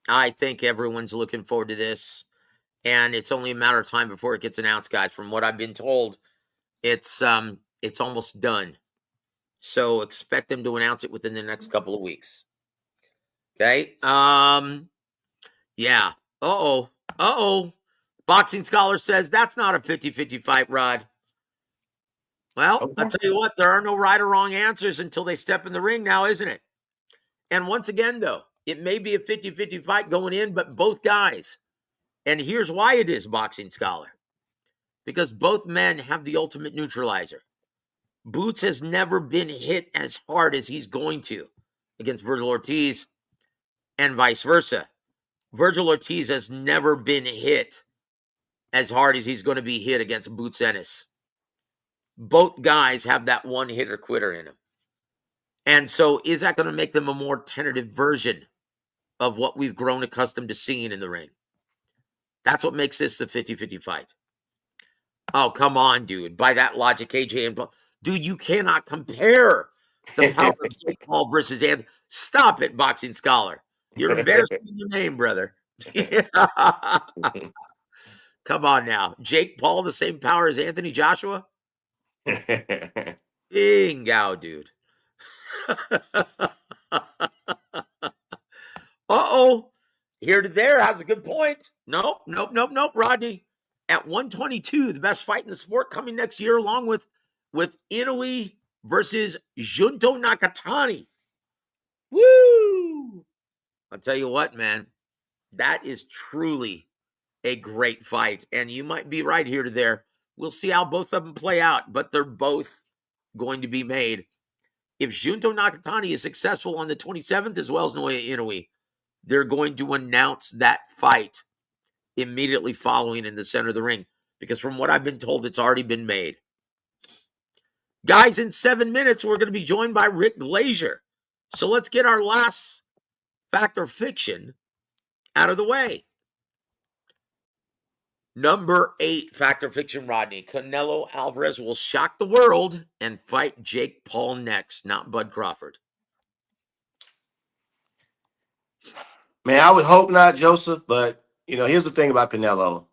Speaker 1: I think everyone's looking forward to this, and it's only a matter of time before it gets announced, guys. From what I've been told, it's almost done. So expect them to announce it within the next couple of weeks. Okay. Yeah. Uh-oh. Boxing Scholar says that's not a 50-50 fight, Rod. Well, I'll tell you what, there are no right or wrong answers until they step in the ring now, isn't it? And once again, though, it may be a 50-50 fight going in, but both guys. And here's why it is, Boxing Scholar. Because both men have the ultimate neutralizer. Boots has never been hit as hard as he's going to against Virgil Ortiz, and vice versa. Virgil Ortiz has never been hit as hard as he's going to be hit against Boots Ennis. Both guys have that one hitter quitter in them. And so is that going to make them a more tentative version of what we've grown accustomed to seeing in the ring? That's what makes this the 50-50 fight. Oh, come on, dude. By that logic, AJ and Paul. Dude, you cannot compare the power of Jake Paul versus Anthony. Stop it, Boxing Scholar. You're embarrassing your name, brother. Come on now. Jake Paul, the same power as Anthony Joshua? Bingo, dude. Uh-oh. Here to there has a good point. Nope, Rodney. At 122, the best fight in the sport coming next year, along with Inoue versus Junto Nakatani. Woo! I'll tell you what, man. That is truly a great fight. And you might be right here to there. We'll see how both of them play out, but they're both going to be made. If Junto Nakatani is successful on the 27th, as well as Naoya Inoue, they're going to announce that fight immediately following in the center of the ring, because from what I've been told, it's already been made. Guys, in 7 minutes, we're going to be joined by Rick Glaser. So let's get our last fact or fiction out of the way. Number 8, fact or fiction, Rodney. Canelo Alvarez will shock the world and fight Jake Paul next, not Bud Crawford.
Speaker 3: Man, I would hope not, Joseph, but, here's the thing about Canelo.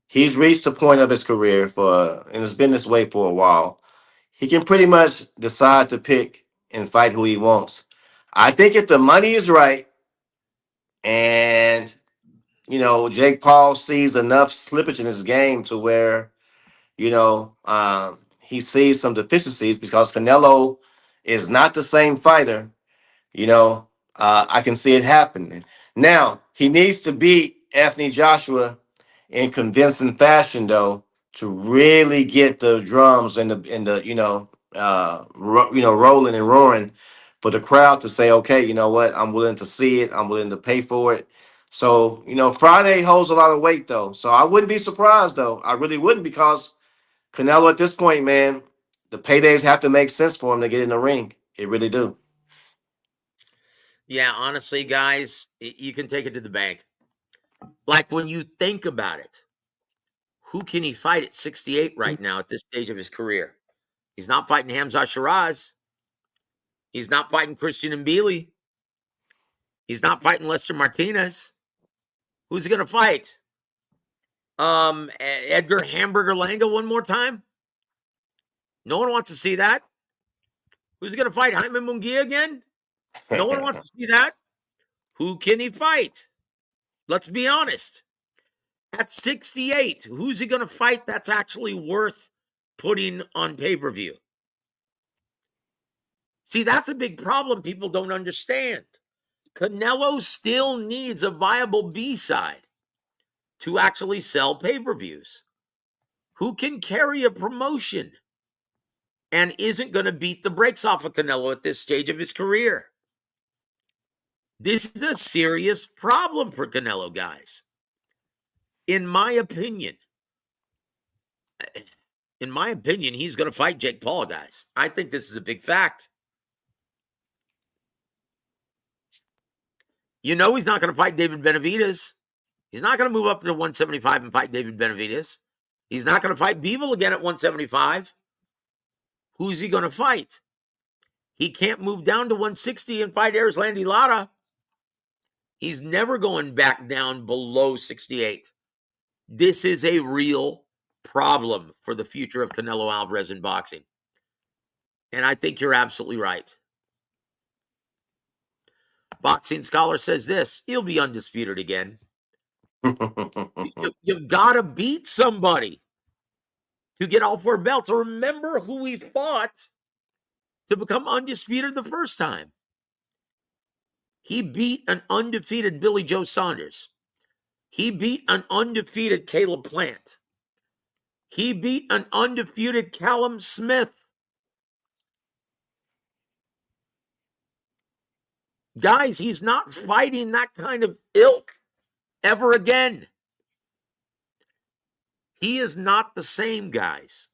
Speaker 3: He's reached the point of his career and it's been this way for a while. He can pretty much decide to pick and fight who he wants. I think if the money is right and, Jake Paul sees enough slippage in his game to where, he sees some deficiencies because Canelo is not the same fighter. I can see it happening. Now, he needs to beat Anthony Joshua in convincing fashion, though, to really get the drums and rolling and roaring for the crowd to say, okay, you know what, I'm willing to see it, I'm willing to pay for it. So, Friday holds a lot of weight, though. So I wouldn't be surprised, though. I really wouldn't, because Canelo at this point, man, the paydays have to make sense for him to get in the ring. It really do.
Speaker 1: Yeah, honestly, guys, you can take it to the bank. Like, when you think about it, who can he fight at 68 right now at this stage of his career? He's not fighting Hamza Shiraz. He's not fighting Christian Mbili. He's not fighting Lester Martinez. Who's he going to fight? Edgar Hamburger Langa one more time? No one wants to see that. Who's he going to fight? Jaime Munguia again? No one wants to see that. Who can he fight? Let's be honest. At 68, who's he going to fight that's actually worth putting on pay-per-view? See, that's a big problem people don't understand. Canelo still needs a viable B-side to actually sell pay-per-views. Who can carry a promotion and isn't going to beat the brakes off of Canelo at this stage of his career? This is a serious problem for Canelo, guys. In my opinion, he's going to fight Jake Paul, guys. I think this is a big fact. You know he's not going to fight David Benavidez. He's not going to move up to 175 and fight David Benavidez. He's not going to fight Bivol again at 175. Who's he going to fight? He can't move down to 160 and fight Erislandy Lara. He's never going back down below 68. This is a real problem for the future of Canelo Alvarez in boxing. And I think you're absolutely right. Boxing Scholar says this: he'll be undisputed again. You've got to beat somebody to get all 4 belts. Remember who he fought to become undisputed the first time. He beat an undefeated Billy Joe Saunders. He beat an undefeated Caleb Plant. He beat an undefeated Callum Smith. Guys, he's not fighting that kind of ilk ever again. He is not the same, guys.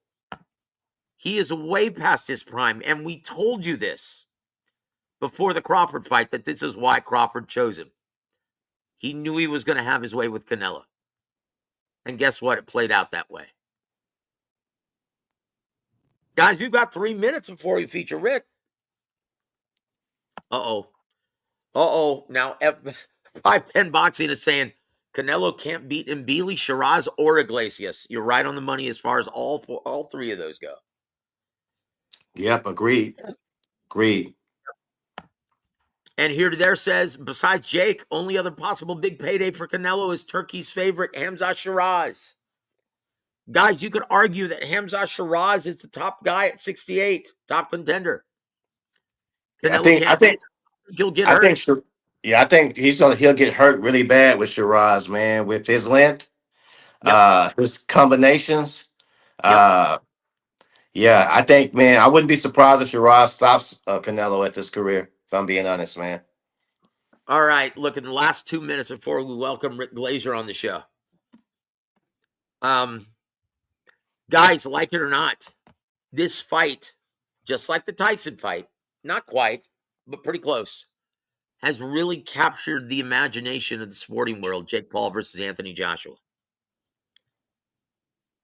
Speaker 1: He is way past his prime, and we told you this before the Crawford fight, that this is why Crawford chose him. He knew he was going to have his way with Canelo. And guess what? It played out that way. Guys, we've got 3 minutes before we feature Rick. Uh-oh. Now, 510 Boxing is saying Canelo can't beat Mbili, Shiraz, or Iglesias. You're right on the money as far as all 3 of those go.
Speaker 3: Yep, agreed.
Speaker 1: And here to there says, besides Jake, only other possible big payday for Canelo is Turkey's favorite, Hamza Shiraz. Guys, you could argue that Hamza Shiraz is the top guy at 68, top contender. Canelo
Speaker 3: I think
Speaker 1: he'll get hurt.
Speaker 3: I think he'll get hurt really bad with Shiraz, man, with his length, his combinations. Yeah, I think, man, I wouldn't be surprised if Shiraz stops Canelo at this career, if I'm being honest, man.
Speaker 1: All right, look, in the last 2 minutes before we welcome Rick Glaser on the show. Guys, like it or not, this fight, just like the Tyson fight, not quite, but pretty close, has really captured the imagination of the sporting world, Jake Paul versus Anthony Joshua.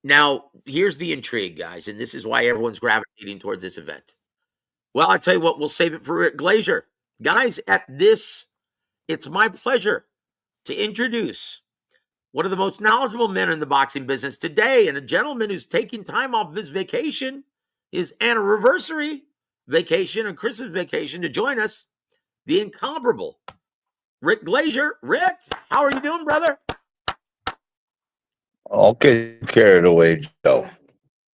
Speaker 1: Now, here's the intrigue, guys, and this is why everyone's gravitating towards this event. Well, I tell you what, we'll save it for Rick Glaser. Guys, it's my pleasure to introduce one of the most knowledgeable men in the boxing business today, and a gentleman who's taking time off of his vacation, his anniversary vacation and Christmas vacation, to join us, the incomparable Rick Glaser. Rick, how are you doing, brother?
Speaker 6: I'll get carried away, Joe.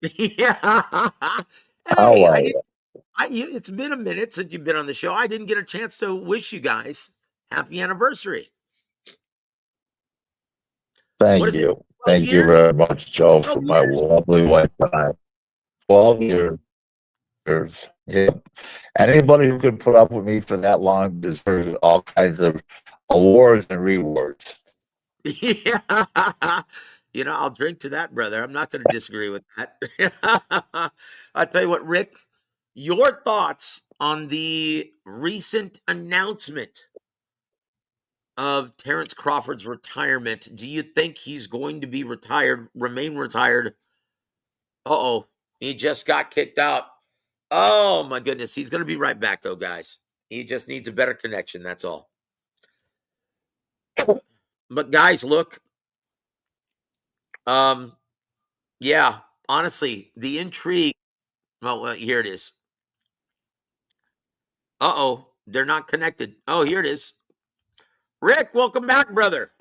Speaker 1: Yeah. Hey, it's been a minute since you've been on the show. I didn't get a chance to wish you guys happy anniversary.
Speaker 6: Thank you. Thank you very much, Joe, for my lovely lifetime. 12 years. Yeah. Anybody who can put up with me for that long deserves all kinds of awards and rewards.
Speaker 1: Yeah. I'll drink to that, brother. I'm not going to disagree with that. I'll tell you what, Rick, your thoughts on the recent announcement of Terence Crawford's retirement. Do you think he's going to be remain retired? He just got kicked out. Oh, my goodness. He's going to be right back, though, guys. He just needs a better connection. That's all. But, guys, look. Yeah, honestly, the intrigue. Well, here it is. They're not connected. Oh, here it is. Rick, welcome back, brother.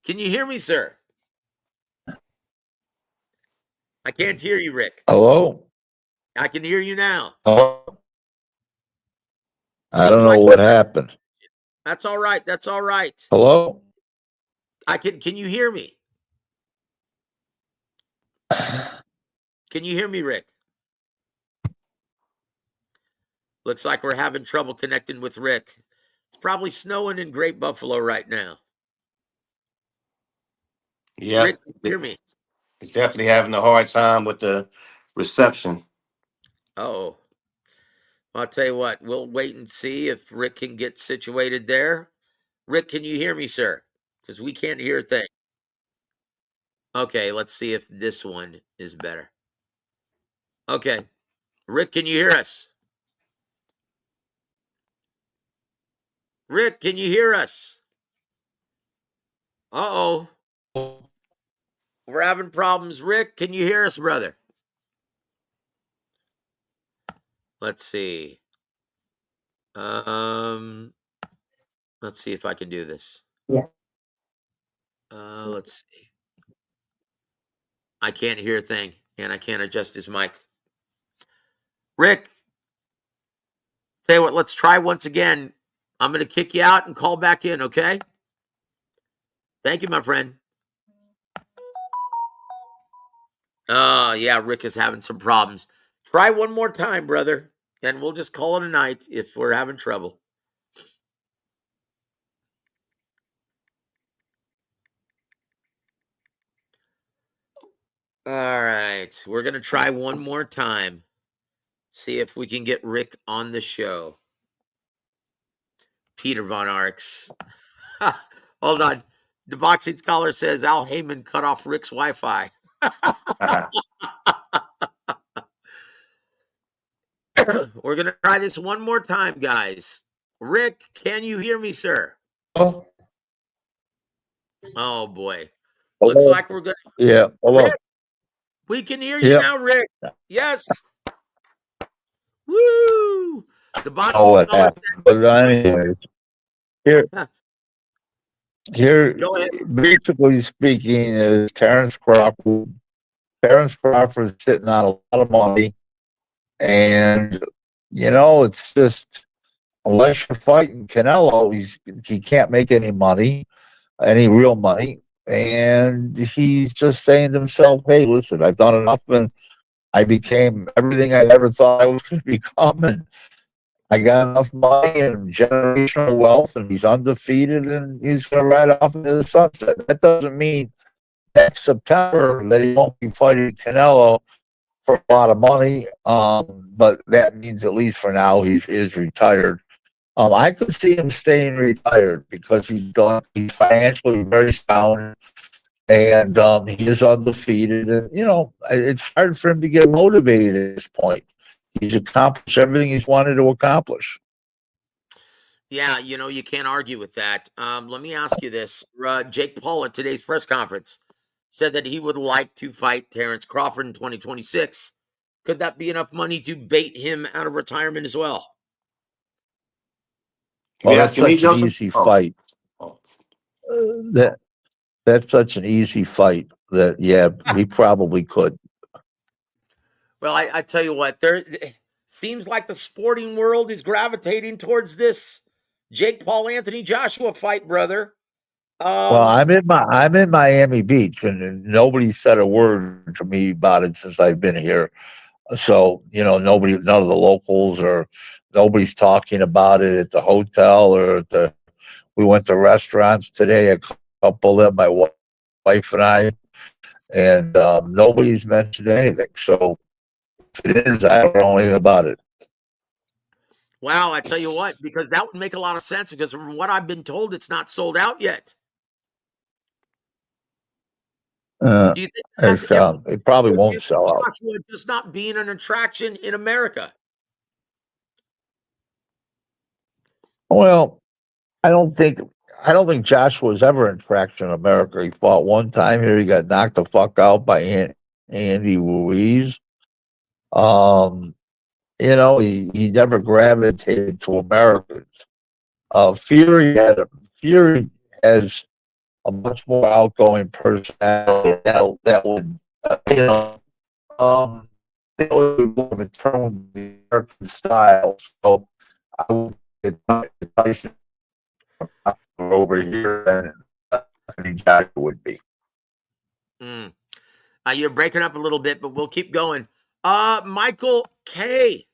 Speaker 1: Can you hear me, sir? I can't hear you, Rick.
Speaker 6: Hello?
Speaker 1: I can hear you now.
Speaker 6: Oh, I
Speaker 1: Seems
Speaker 6: don't know
Speaker 1: like
Speaker 6: what happened.
Speaker 1: that's all right. That's all right.
Speaker 6: Hello?
Speaker 1: Can you hear me? Can you hear me, Rick? Looks like we're having trouble connecting with Rick. It's probably snowing in Great Buffalo right now.
Speaker 3: Yeah,
Speaker 1: Rick, can you hear me?
Speaker 3: he's definitely having a hard time with the reception.
Speaker 1: Oh, I'll tell you what, we'll wait and see if Rick can get situated there. Rick, can you hear me, sir? Because we can't hear a thing. Okay, let's see if this one is better. Okay. Rick, can you hear us? Rick, can you hear us? Uh-oh. We're having problems. Rick, can you hear us, brother? Let's see. Let's see if I can do this.
Speaker 6: Yeah.
Speaker 1: Let's see. I can't hear a thing, and I can't adjust his mic. Rick, tell you what, let's try once again. I'm going to kick you out and call back in, okay? Thank you, my friend. Yeah, Rick is having some problems. Try one more time, brother, and we'll just call it a night if we're having trouble. All right, we're going to try one more time. See if we can get Rick on the show. Peter Von Arx. Hold on. The boxing scholar says Al Heyman cut off Rick's Wi-Fi. We're going to try this one more time, guys. Rick, can you hear me, sir?
Speaker 6: Oh,
Speaker 1: Oh, boy.
Speaker 6: hello?
Speaker 1: Looks like we're going to...
Speaker 6: Yeah, hello.
Speaker 1: Rick, we can hear you
Speaker 6: Yep.
Speaker 1: now, Rick. Yes. Woo! The boxing
Speaker 6: Oh, what
Speaker 1: scholar
Speaker 6: happened? But anyways, here,
Speaker 1: Go ahead.
Speaker 6: basically speaking, is Terence Crawford. Terence Crawford is sitting on a lot of money, and it's just unless you're fighting Canelo, he can't make any money, any real money, and he's just saying to himself, "Hey, listen, I've done enough, and I became everything I ever thought I was going to become, and I got enough money and generational wealth, and he's undefeated, and he's going to ride off into the sunset." That doesn't mean next September that he won't be fighting Canelo for a lot of money, but that means at least for now he is retired. I could see him staying retired because he's financially very sound, and he is undefeated, and it's hard for him to get motivated at this point. He's accomplished everything he's wanted to accomplish.
Speaker 1: Yeah, you can't argue with that. Let me ask you this. Jake Paul at today's press conference said that he would like to fight Terence Crawford in 2026. Could that be enough money to bait him out of retirement as well?
Speaker 3: Can we
Speaker 6: Well,
Speaker 3: ask
Speaker 6: that's
Speaker 3: me,
Speaker 6: such an
Speaker 3: Joseph?
Speaker 6: easy fight.
Speaker 3: Oh.
Speaker 6: That's such an easy fight that, yeah, he probably could.
Speaker 1: Well, I tell you what, there seems like the sporting world is gravitating towards this Jake Paul Anthony Joshua fight, brother.
Speaker 6: Well, I'm in Miami Beach, and nobody said a word to me about it since I've been here. So none of the locals or nobody's talking about it at the hotel or at the. We went to restaurants today, a couple of them, my wife and I, and nobody's mentioned anything. So if it is, I don't know anything about it.
Speaker 1: Wow, I tell you what, because that would make a lot of sense because from what I've been told, it's not sold out yet. Do you think that's
Speaker 6: It probably won't sell out.
Speaker 1: Just not being an attraction in America?
Speaker 6: Well, I don't think Joshua was ever in traction in America. He fought one time here. He got knocked the fuck out by Andy Ruiz. He never gravitated to Americans. Fury has a much more outgoing personality that would, It was more of a term the American style. So I would get Tyson over here than Anthony Joshua would be.
Speaker 1: Mm. You're breaking up a little bit, but we'll keep going. Michael K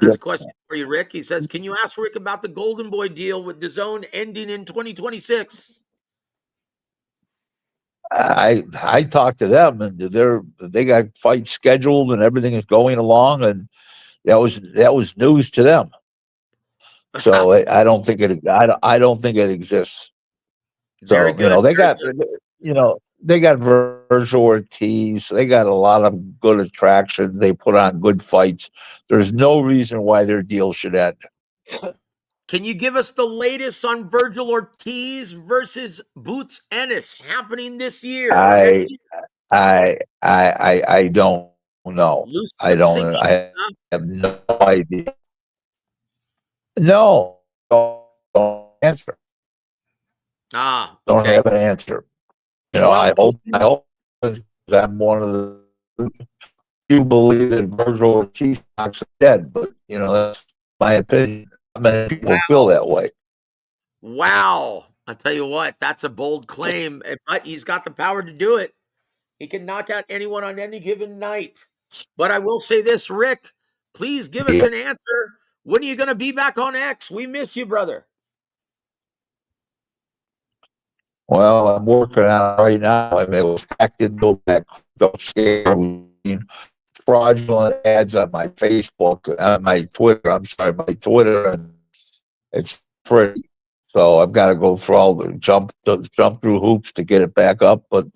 Speaker 1: has a question for you, Rick. He says, can you ask Rick about the Golden Boy deal with DAZN ending in 2026?
Speaker 6: I talked to them, and they got fights scheduled, and everything is going along, and that was news to them. So I don't think I don't think it exists.
Speaker 1: Very
Speaker 6: So
Speaker 1: good.
Speaker 6: they got Virgil Ortiz. They got a lot of good attraction. They put on good fights. There's no reason why their deal should end.
Speaker 1: Can you give us the latest on Virgil Ortiz versus Boots Ennis happening this year or next year?
Speaker 6: I don't know.
Speaker 1: Loose
Speaker 6: I don't.
Speaker 1: succinction,
Speaker 6: I
Speaker 1: huh?
Speaker 6: have no idea. No, don't answer. Don't
Speaker 1: Okay.
Speaker 6: have an answer.
Speaker 1: Well,
Speaker 6: I hope I'm one of the few believe that Virgil Ortiz is dead, but that's my opinion. Many people feel that way.
Speaker 1: Wow. I'll tell you what, that's a bold claim, but he's got the power to do it. He can knock out anyone on any given night. But I will say this, Rick, please give us an answer. When are you going to be back on X? We miss you, brother.
Speaker 6: Well, I'm working on it right now. I mean, it was hacked into that crypto scam, fraudulent ads on my Facebook, on my Twitter. I'm sorry, my Twitter, and it's free. So I've got to go through all the jump through hoops to get it back up. But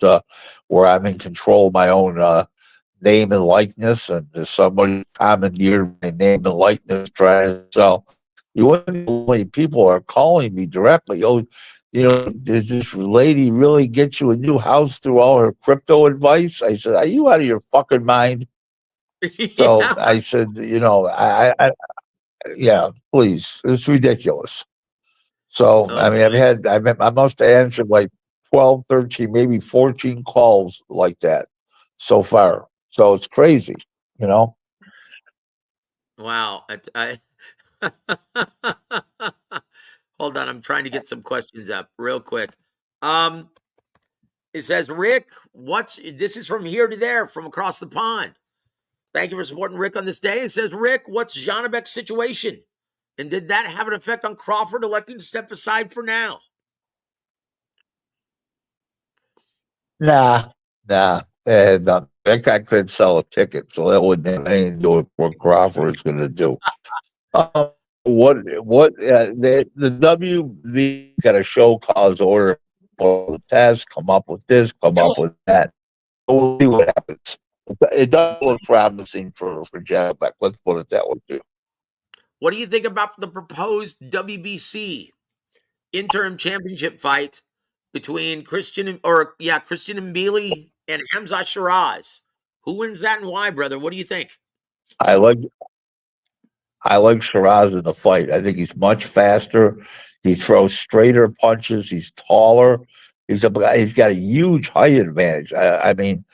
Speaker 6: where I'm in control of my own name and likeness, and there's somebody commandeered my name and likeness trying to sell. You wouldn't believe people are calling me directly. Oh, does this lady really get you a new house through all her crypto advice? I said, are you out of your fucking mind? So I said, yeah, please, it's ridiculous. So, I mean, I must have answered like 12, 13, maybe 14 calls like that so far. So it's crazy,
Speaker 1: Wow. Hold on. I'm trying to get some questions up real quick. It says, Rick, this is from here to there, from across the pond. Thank you for supporting Rick on this day. It says, Rick, what's Janabek's situation? And did that have an effect on Crawford electing to step aside for now?
Speaker 6: Nah. And that guy couldn't sell a ticket, so that wouldn't have anything to do with what Crawford's going to do. The WV got a show cause order for the test, come up with this, come up with that. We'll see what happens. It does look promising for Janabek. Let's put it that way too.
Speaker 1: What do you think about the proposed WBC interim championship fight between Christian Mbili and Hamza Shiraz? Who wins that and why, brother? What do you think?
Speaker 6: I like Shiraz in the fight. I think he's much faster. He throws straighter punches. He's taller. He's got a huge height advantage. I mean,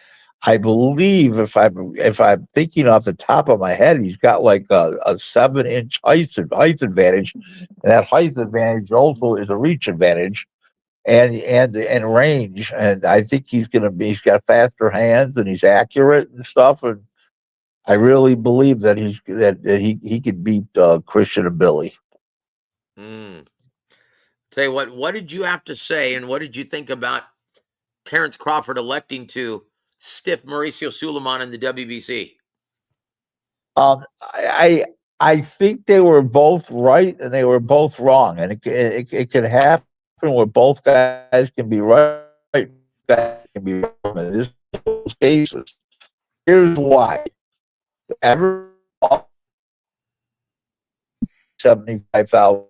Speaker 6: I believe if I'm thinking off the top of my head, he's got like a 7-inch height advantage, and that height advantage also is a reach advantage, and range. And I think he's he's got faster hands and he's accurate and stuff. And I really believe that he could beat Christian and Billy.
Speaker 1: Tell you what did you have to say, and what did you think about Terence Crawford electing to stiff Mauricio Suleiman in the WBC?
Speaker 6: I think they were both right and they were both wrong, and it can happen where both guys can be right, guys can be wrong in those cases. Here's why: ever $75,000.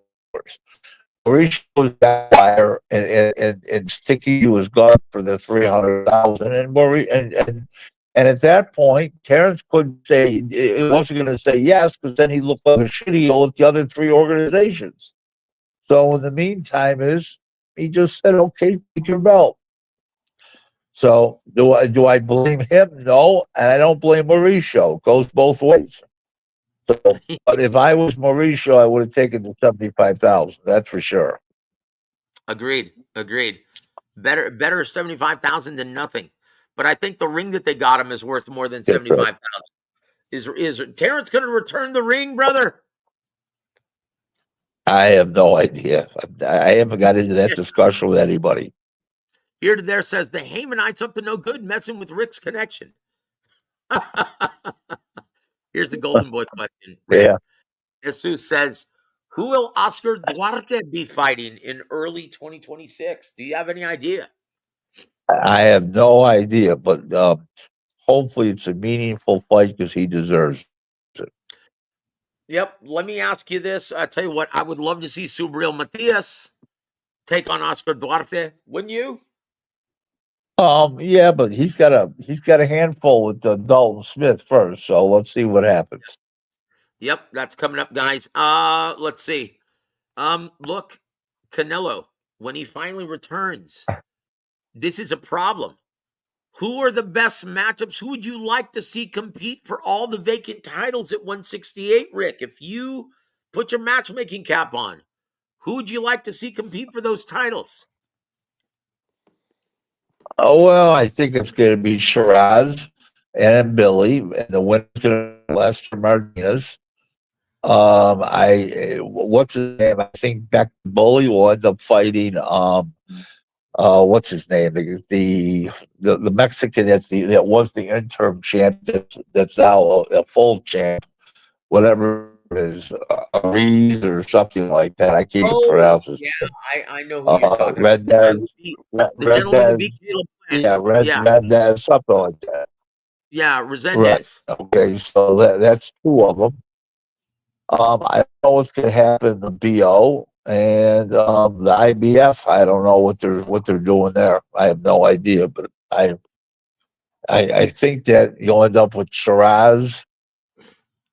Speaker 6: Mauricio's got fire and sticking to his gun for the 300,000, and at that point, Terence couldn't say it wasn't going to say yes because then he looked like a shitty with the other three organizations. So in the meantime, he just said, "Okay, take your belt." So do I blame him? No, and I don't blame Mauricio. It goes both ways. So, but if I was Mauricio, I would have taken the 75,000. That's for sure.
Speaker 1: Agreed. Better 75,000 than nothing. But I think the ring that they got him is worth more than
Speaker 6: That's right.
Speaker 1: 75,000. Is Terence going to return the ring, brother?
Speaker 6: I have no idea. I haven't got into that discussion with anybody.
Speaker 1: Here to there says the Haymanites up to no good, messing with Rick's connection. Here's the golden boy question, Rick.
Speaker 6: Yeah.
Speaker 1: Jesus says, who will Oscar Duarte be fighting in early 2026? Do you have any idea?
Speaker 6: I have no idea, but hopefully it's a meaningful fight because he deserves it.
Speaker 1: Yep. Let me ask you this. I tell you what, I would love to see Subriel Matias take on Oscar Duarte. Wouldn't you?
Speaker 6: Yeah, but he's got a handful with Dalton Smith first, so let's see what happens.
Speaker 1: Yep, that's coming up, guys. Let's see. Look, Canelo, when he finally returns, this is a problem. Who are the best matchups? Who would you like to see compete for all the vacant titles at 168, Rick? If you put your matchmaking cap on, who would you like to see compete for those titles?
Speaker 6: Oh well, I think it's going to be Shiraz and Billy, and the winner's going to be Lester Martinez. What's his name? I think Beck Bully will end up fighting. What's his name? The Mexican that was the interim champ that's now a full champ, whatever it is, Rees or something like that. I can't pronounce his name.
Speaker 1: I know who you're talking
Speaker 6: Red
Speaker 1: about.
Speaker 6: Dead,
Speaker 1: The gentleman who beat Caleb Plant.
Speaker 6: yeah, Red Dead, something like that.
Speaker 1: Yeah, Resendez.
Speaker 6: Right. Okay, so that's two of them. I don't know what's going to happen in the BO and the IBF. I don't know what they're doing there. I have no idea, but I think that you'll end up with Shiraz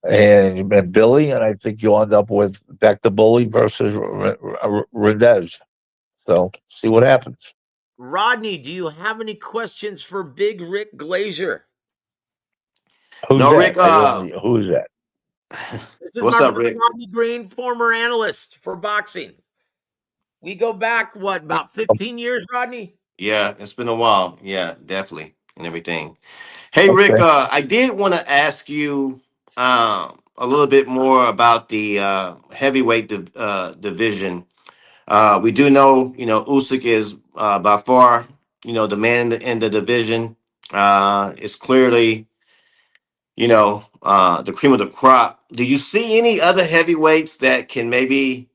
Speaker 6: and Billy, and I think you'll end up with Beck the Bully versus Rendez. So see what happens.
Speaker 1: Rodney, do you have any questions for Big Rick Glaser?
Speaker 6: Who's
Speaker 3: No,
Speaker 6: that?
Speaker 3: Rick.
Speaker 6: Who is that?
Speaker 1: This is
Speaker 3: What's
Speaker 1: my
Speaker 3: up,
Speaker 1: brother
Speaker 3: Rick?
Speaker 1: Rodney Green, former analyst for boxing. We go back, about 15 years, Rodney?
Speaker 3: Yeah, it's been a while. Yeah, definitely, and everything. Hey, Rick.
Speaker 6: Okay.
Speaker 3: I did want to ask you a little bit more about the heavyweight division. We do know, Usyk is by far, the man in the division. It's clearly, the cream of the crop. Do you see any other heavyweights that can maybe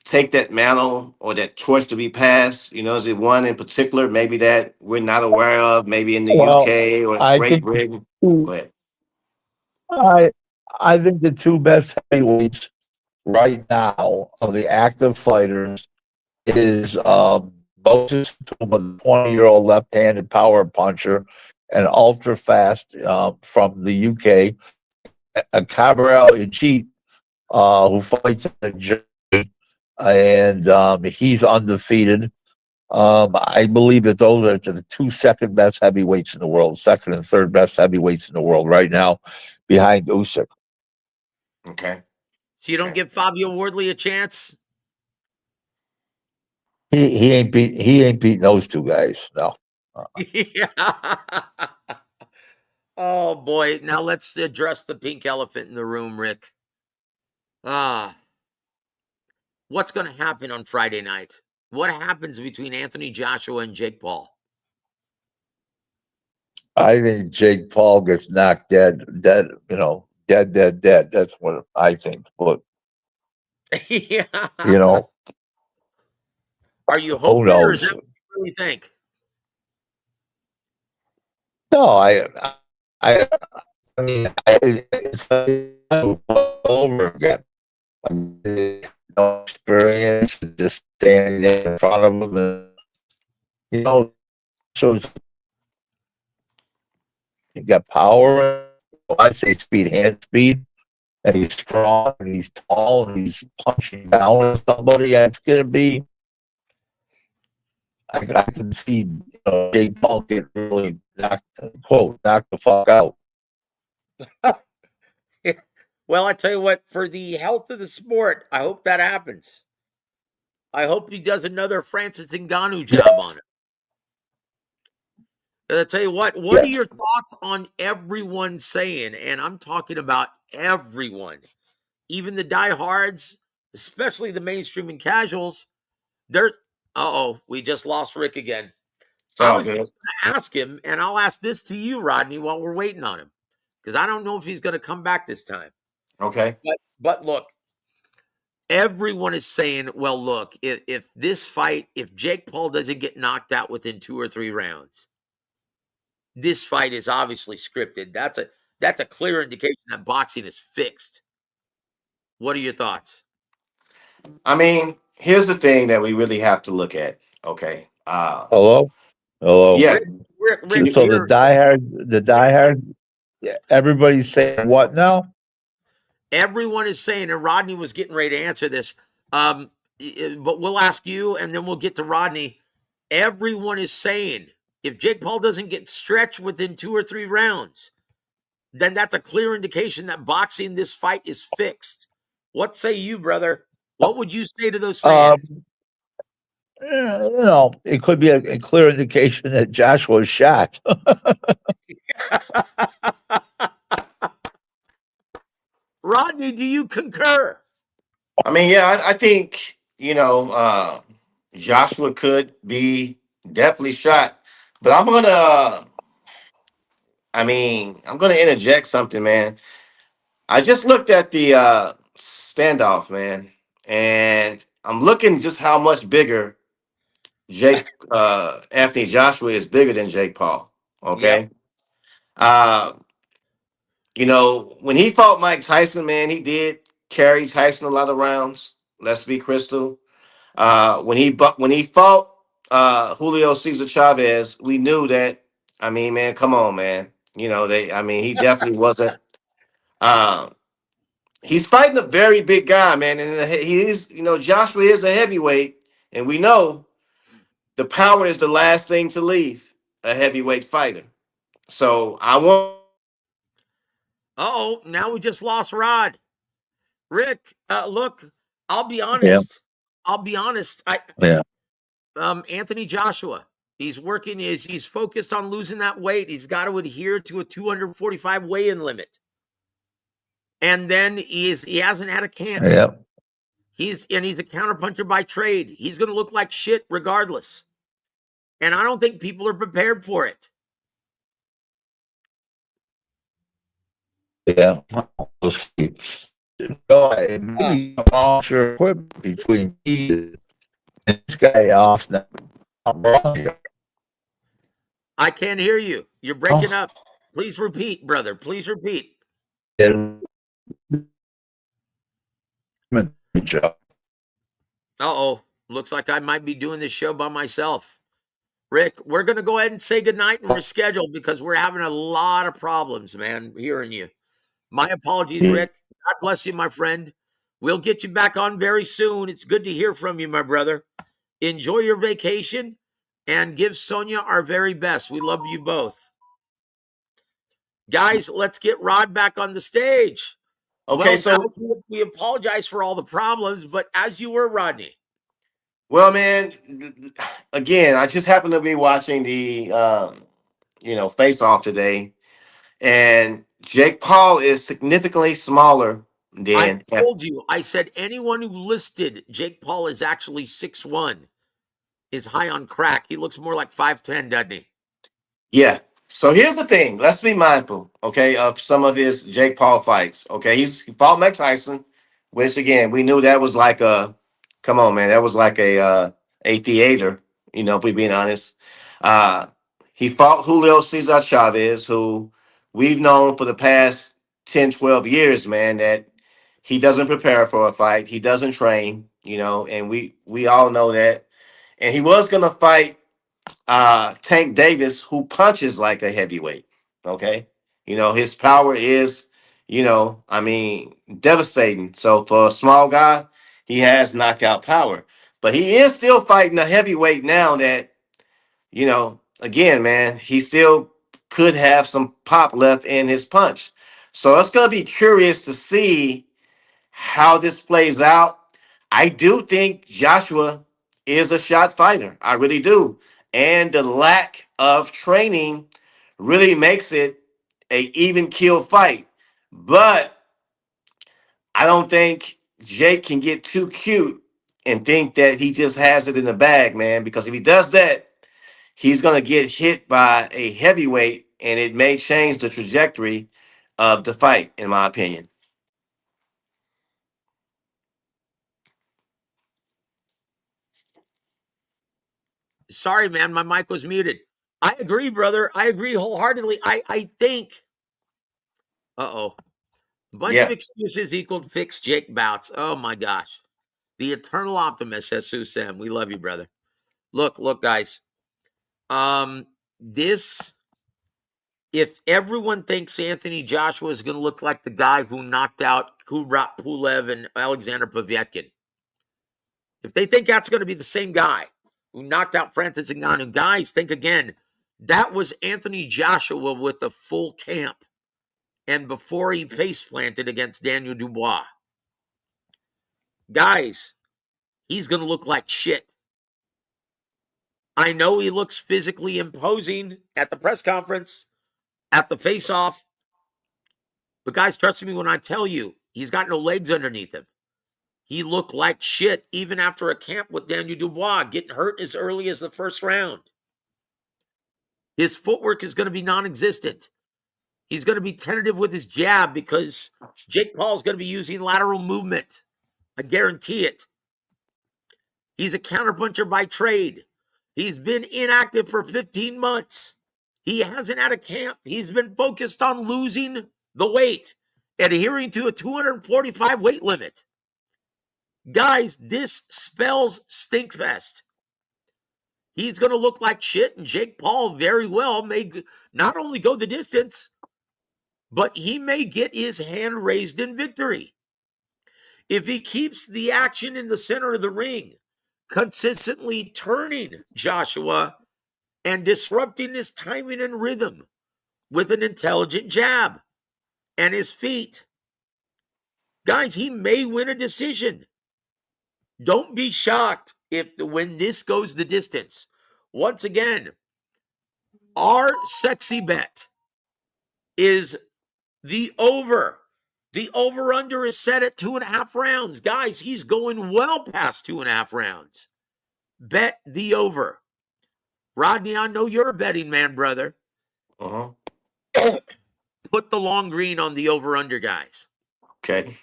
Speaker 3: take that mantle or that torch to be passed? Is it one in particular, maybe that we're not aware of, maybe in the
Speaker 6: Well,
Speaker 3: UK or
Speaker 6: I
Speaker 3: Great
Speaker 6: think
Speaker 3: Britain? Go ahead.
Speaker 6: I I think the two best heavyweights right now of the active fighters is Moses, a 20-year-old left-handed power puncher and ultra fast from the UK, Cabral Ijit, who fights in Germany, and he's undefeated. I believe that those are the two second best heavyweights in the world, second and third best heavyweights in the world right now, behind Usyk.
Speaker 3: Okay.
Speaker 1: So you don't give Fabio Wardley a chance?
Speaker 6: He ain't beating those two guys. No.
Speaker 1: Yeah. Oh boy. Now let's address the pink elephant in the room, Rick. What's going to happen on Friday night? What happens between Anthony Joshua and Jake Paul?
Speaker 6: I think Jake Paul gets knocked dead, dead. That's what I think. But
Speaker 1: Yeah. Are you
Speaker 6: who
Speaker 1: hoping, or is
Speaker 6: knows?
Speaker 1: that what you really think?
Speaker 6: No, I mean, it's over again. I mean, no experience, just standing in front of them, and, shows he got power. I'd say speed, hand speed, and he's strong, and he's tall, and he's punching down on somebody. It's gonna be. I can see Jake Paul get really knocked the fuck out.
Speaker 1: Well, I tell you what, for the health of the sport, I hope that happens. I hope he does another Francis Ngannou job on it. And I tell you what are your thoughts on everyone saying, and I'm talking about everyone, even the diehards, especially the mainstream and casuals, they're, we just lost Rick again.
Speaker 3: It's
Speaker 1: I
Speaker 3: all
Speaker 1: was
Speaker 3: good.
Speaker 1: just going to ask him, and I'll ask this to you, Rodney, while we're waiting on him, because I don't know if he's going to come back this time.
Speaker 3: Okay.
Speaker 1: But look, everyone is saying, well, look, if this fight, if Jake Paul doesn't get knocked out within 2 or 3 rounds, this fight is obviously scripted. That's a clear indication that boxing is fixed. What are your thoughts?
Speaker 3: I mean, here's the thing that we really have to look at. Okay.
Speaker 6: Hello.
Speaker 3: Yeah. Can
Speaker 1: Rick,
Speaker 3: you?
Speaker 6: So the diehard, everybody's saying what now?
Speaker 1: everyone is saying, and Rodney was getting ready to answer this, but we'll ask you, and then we'll get to Rodney. Everyone is saying, if Jake Paul doesn't get stretched within 2 or 3 rounds, then that's a clear indication that boxing, this fight is fixed. What say you, brother? What would you say to those fans?
Speaker 6: It could be a clear indication that Joshua's shot.
Speaker 1: Rodney, do you concur?
Speaker 3: I mean, yeah, I think Joshua could be definitely shot, but I'm gonna interject something, man. I just looked at the standoff, man, and I'm looking just how much bigger Jake Anthony Joshua is bigger than Jake Paul.
Speaker 1: Yep.
Speaker 3: Okay. Uh, when he fought Mike Tyson, man, he did carry Tyson a lot of rounds. Let's be crystal. When he fought Julio Cesar Chavez, we knew that. I mean, man, come on, man. He definitely wasn't. Uh, he's fighting a very big guy, man, and he is. Joshua is a heavyweight, and we know the power is the last thing to leave a heavyweight fighter. So I want.
Speaker 1: Now we just lost Rod. Rick, look, I'll be
Speaker 6: Yeah.
Speaker 1: honest.
Speaker 6: Yeah.
Speaker 1: Anthony Joshua, he's focused on losing that weight. He's got to adhere to a 245 weigh-in limit. And then he hasn't had a camp.
Speaker 6: Yeah.
Speaker 1: He's a counterpuncher by trade. He's going to look like shit regardless. And I don't think people are prepared for it.
Speaker 6: Yeah. We'll see. Maybe I'm sure equipped between me and this guy off now. I'm wrong here.
Speaker 1: I can't hear you. You're breaking up. Please repeat, brother. Please repeat. Looks like I might be doing this show by myself. Rick, we're going to go ahead and say goodnight and reschedule because we're having a lot of problems, man, hearing you. My apologies, Rick. God bless you, my friend. We'll get you back on very soon. It's good to hear from you, my brother. Enjoy your vacation and give Sonia our very best. We love you both. Guys, let's get Rod back on the stage.
Speaker 3: Okay,
Speaker 1: we apologize for all the problems, but as you were, Rodney.
Speaker 3: Well, man, again, I just happened to be watching the face off today, and Jake Paul is significantly smaller than.
Speaker 1: I told you. I said anyone who listed Jake Paul is actually 6'1" is high on crack. He looks more like 5'10", doesn't he?
Speaker 3: Yeah. So here's the thing. Let's be mindful, okay, of some of his Jake Paul fights. Okay, he fought Mike Tyson, which again we knew that was like come on, man, that was like a theater. If we're being honest. Uh, he fought Julio Cesar Chavez, who we've known for the past 10, 12 years, man, that he doesn't prepare for a fight. He doesn't train, and we all know that. And he was gonna fight Tank Davis, who punches like a heavyweight. Okay. His power is, devastating. So for a small guy, he has knockout power. But he is still fighting a heavyweight now that again, man, he still could have some pop left in his punch. So it's going to be curious to see how this plays out. I do think Joshua is a shot fighter. I really do. And the lack of training really makes it a even kill fight. But I don't think Jake can get too cute and think that he just has it in the bag, man, because if he does that, he's going to get hit by a heavyweight and it may change the trajectory of the fight, in my opinion.
Speaker 1: Sorry, man, my mic was muted. I agree, brother. I agree wholeheartedly. I think. A bunch of
Speaker 3: Yeah.
Speaker 1: excuses equaled fixed Jake bouts. Oh my gosh. The eternal optimist, says Sue Sam. We love you, brother. Look, guys. This, if everyone thinks Anthony Joshua is going to look like the guy who knocked out Kubrat Pulev and Alexander Povetkin, if they think that's going to be the same guy who knocked out Francis Ngannou, guys, think again. That was Anthony Joshua with a full camp and before he face planted against Daniel Dubois. Guys, he's going to look like shit. I know he looks physically imposing at the press conference, at the face-off. But guys, trust me when I tell you, he's got no legs underneath him. He looked like shit even after a camp with Daniel Dubois, getting hurt as early as the first round. His footwork is going to be non-existent. He's going to be tentative with his jab because Jake Paul's going to be using lateral movement. I guarantee it. He's a counterpuncher by trade. He's been inactive for 15 months. He hasn't had a camp. He's been focused on losing the weight, adhering to a 245 weight limit. Guys, this spells stinkfest. He's going to look like shit, and Jake Paul very well may not only go the distance, but he may get his hand raised in victory. If he keeps the action in the center of the ring, consistently turning Joshua and disrupting his timing and rhythm with an intelligent jab and his feet, guys, he may win a decision. Don't be shocked when this goes the distance. Once again, our sexy bet is the over. The over-under is set at 2.5 rounds. Guys, he's going well past 2.5 rounds. Bet the over. Rodney, I know you're a betting man, brother. Put the long green on the over-under, guys.
Speaker 3: Okay.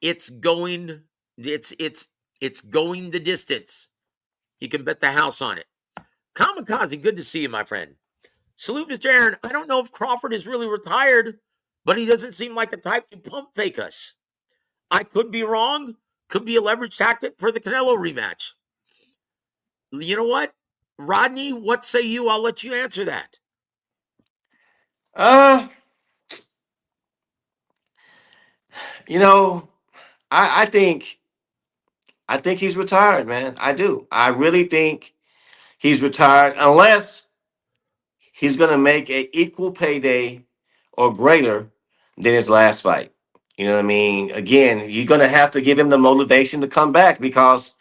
Speaker 1: It's going the distance. You can bet the house on it. Kamikaze, good to see you, my friend. Salute, Mr. Aaron. I don't know if Crawford is really retired, but he doesn't seem like the type to pump fake us. I could be wrong. Could be a leverage tactic for the Canelo rematch. You know what? Rodney, what say you? I'll let you answer that.
Speaker 3: I think he's retired, man. I do. I really think he's retired unless he's going to make a equal payday or greater than his last fight. You know what I mean? Again, you're going to have to give him the motivation to come back because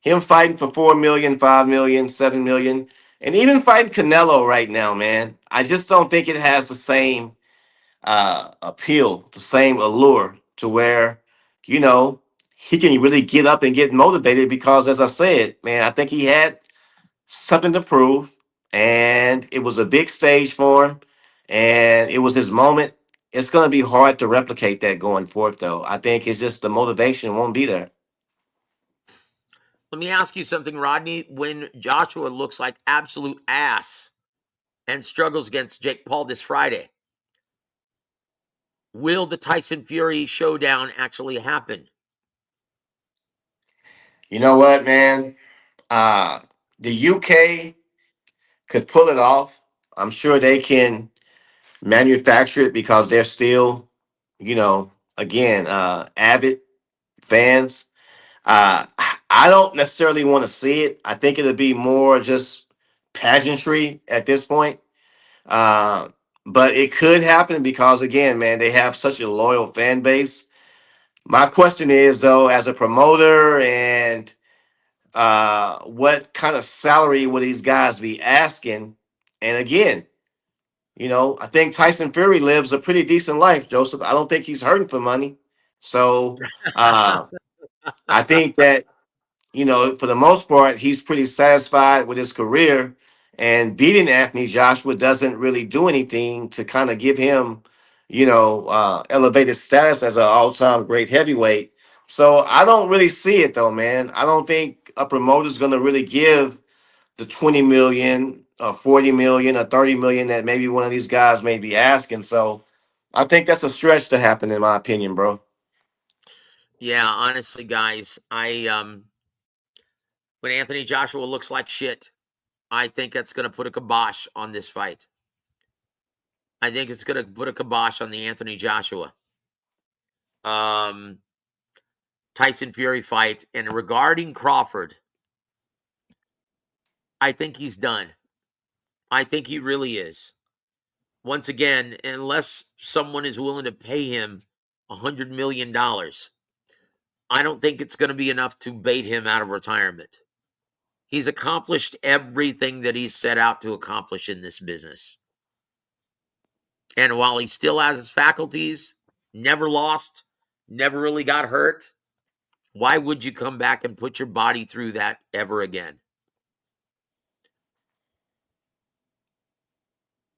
Speaker 3: him fighting for 4 million, 5 million, 7 million, and even fighting Canelo right now, man, I just don't think it has the same appeal, the same allure to where, he can really get up and get motivated because, as I said, man, I think he had something to prove, and it was a big stage for him, and it was his moment. It's going to be hard to replicate that going forth, though. I think it's just the motivation won't be there.
Speaker 1: Let me ask you something, Rodney. When Joshua looks like absolute ass and struggles against Jake Paul this Friday, will the Tyson Fury showdown actually happen?
Speaker 3: You know what, man? The UK could pull it off. I'm sure they can manufacture it because they're still, again, avid fans. I don't necessarily want to see it. I think it'll be more just pageantry at this point. Uh, but it could happen because, again, man, they have such a loyal fan base. My question is, though, as a promoter, and what kind of salary will these guys be asking? And again, I think Tyson Fury lives a pretty decent life, Joseph. I don't think he's hurting for money. So uh, I think that, for the most part, he's pretty satisfied with his career. And beating Anthony Joshua doesn't really do anything to kind of give him, elevated status as an all-time great heavyweight. So I don't really see it though, man. I don't think a promoter's going to really give the 20 million or 40 million or 30 million that maybe one of these guys may be asking. So I think that's a stretch to happen, in my opinion, bro.
Speaker 1: Yeah, honestly, guys, when Anthony Joshua looks like shit, I think that's going to put a kibosh on this fight. I think it's going to put a kibosh on the Anthony Joshua Tyson Fury fight. And regarding Crawford, I think he's done. I think he really is. Once again, unless someone is willing to pay him $100 million, I don't think it's going to be enough to bait him out of retirement. He's accomplished everything that he's set out to accomplish in this business. And while he still has his faculties, never lost, never really got hurt, why would you come back and put your body through that ever again?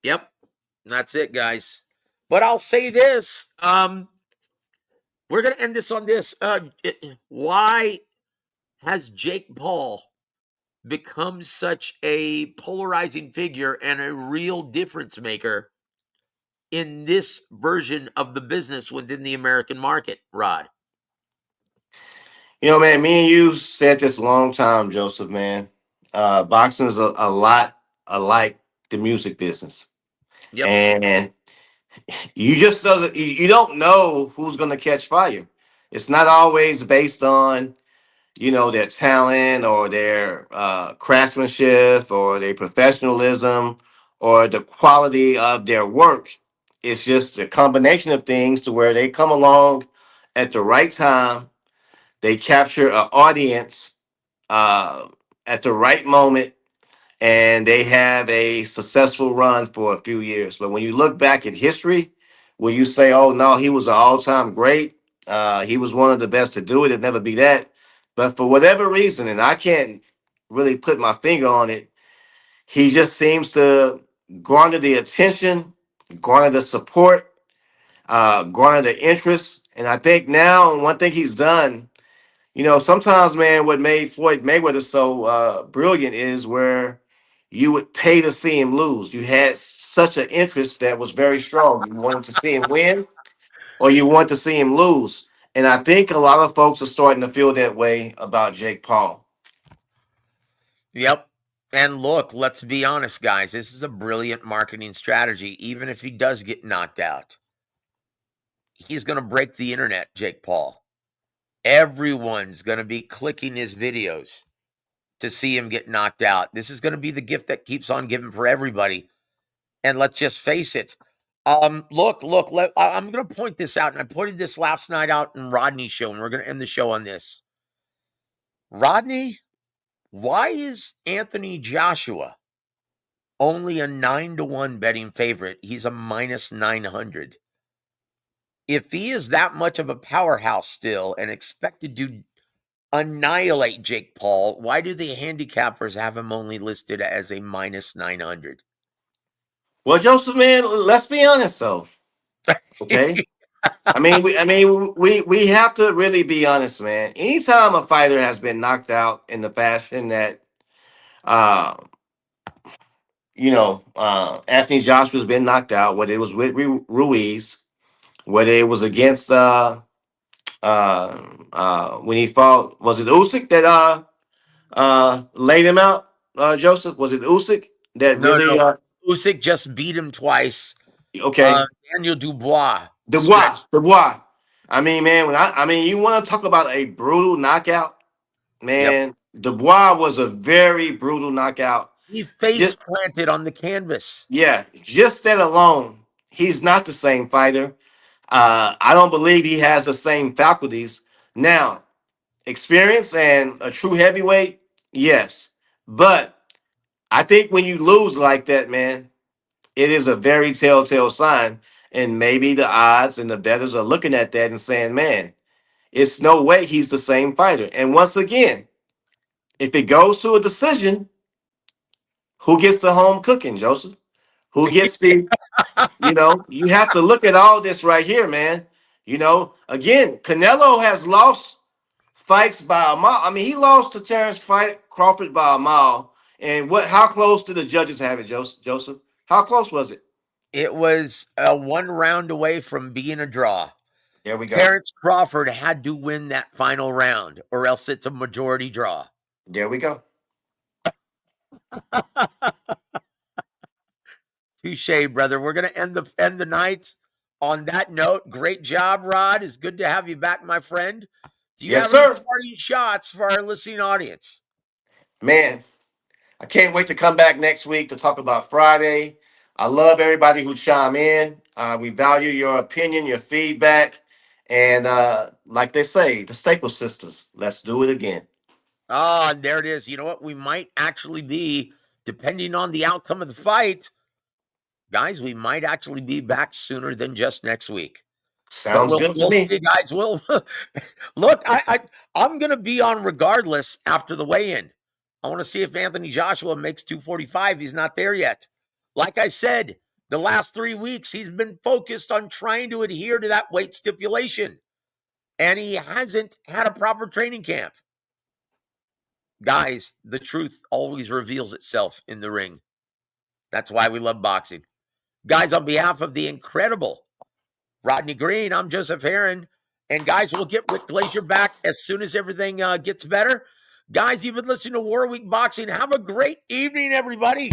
Speaker 1: Yep, that's it, guys. But I'll say this. We're going to end this on this. Why has Jake Paul become such a polarizing figure and a real difference maker in this version of the business within the American market, Rod?
Speaker 3: Man, me and you said this a long time, Joseph, man. Boxing is a lot alike the music business.
Speaker 1: Yep.
Speaker 3: And you don't know who's gonna catch fire. It's not always based on, their talent or their craftsmanship or their professionalism or the quality of their work. It's just a combination of things to where they come along at the right time. They capture an audience uh, at the right moment, and they have a successful run for a few years. But when you look back at history, will you say, "Oh no, he was an all-time great. He was one of the best to do it. It'd never be that." But for whatever reason, and I can't really put my finger on it, he just seems to garner the attention, garner the support, garner the interest. And I think now one thing he's done, sometimes, man, what made Floyd Mayweather so brilliant is where you would pay to see him lose. You had such an interest that was very strong. You wanted to see him win, or you want to see him lose. And I think a lot of folks are starting to feel that way about Jake Paul.
Speaker 1: Yep. And look, let's be honest, guys. This is a brilliant marketing strategy. Even if he does get knocked out, he's going to break the internet, Jake Paul. Everyone's going to be clicking his videos to see him get knocked out. This is going to be the gift that keeps on giving for everybody. And let's just face it. Look, I'm going to point this out. And I pointed this last night out in Rodney's show, and we're going to end the show on this. Rodney, why is Anthony Joshua only a 9-1 betting favorite? He's a minus 900. If he is that much of a powerhouse still and expected to annihilate Jake Paul, why do the handicappers have him only listed as a minus 900?
Speaker 3: Well, Joseph, man, let's be honest, though. Okay. we have to really be honest, man. Anytime a fighter has been knocked out in the fashion that Anthony Joshua's been knocked out, whether it was with Ruiz, whether it was against when he fought, was it Usyk that laid him out? Joseph, was it Usyk that
Speaker 1: No.
Speaker 3: really?
Speaker 1: Usyk just beat him twice.
Speaker 3: Okay,
Speaker 1: Daniel Dubois.
Speaker 3: Dubois. I mean, man, you want to talk about a brutal knockout, man.
Speaker 1: Yep.
Speaker 3: Dubois was a very brutal knockout.
Speaker 1: He face
Speaker 3: Just,
Speaker 1: planted on the canvas.
Speaker 3: yeah, just that alone, he's not the same fighter. I don't believe he has the same faculties. Now, experience and a true heavyweight, yes. But I think when you lose like that, man, it is a very telltale sign. And maybe the odds and the bettors are looking at that and saying, man, it's no way he's the same fighter. And once again, if it goes to a decision, who gets the home cooking, Joseph? Who gets the, you have to look at all this right here, man. Again, Canelo has lost fights by a mile. I mean, he lost to Terence fight Crawford by a mile. And how close did the judges have it, Joseph? How close was it?
Speaker 1: It was a 1 round away from being a draw.
Speaker 3: There we go.
Speaker 1: Terence Crawford had to win that final round, or else it's a majority draw.
Speaker 3: There we go.
Speaker 1: Touche, brother. We're gonna end the night on that note. Great job, Rod. It's good to have you back, my friend. Do you have any parting shots for our listening audience?
Speaker 3: Man, I can't wait to come back next week to talk about Friday. I love everybody who chime in. We value your opinion, your feedback, and like they say, the Staple Sisters. Let's do it again.
Speaker 1: Ah, there it is. You know what? We might actually be, depending on the outcome of the fight, guys, we might actually be back sooner than just next week.
Speaker 3: Sounds good to me.
Speaker 1: See, guys, look, I'm going to be on regardless after the weigh-in. I want to see if Anthony Joshua makes 245. He's not there yet. Like I said, the last 3 weeks, he's been focused on trying to adhere to that weight stipulation, and he hasn't had a proper training camp. Guys, the truth always reveals itself in the ring. That's why we love boxing. Guys, on behalf of the incredible Rodney Green, I'm Joseph Herron. And guys, we'll get Rick Glaser back as soon as everything gets better. Guys, you've been listening to WaraWeek Boxing. Have a great evening, everybody.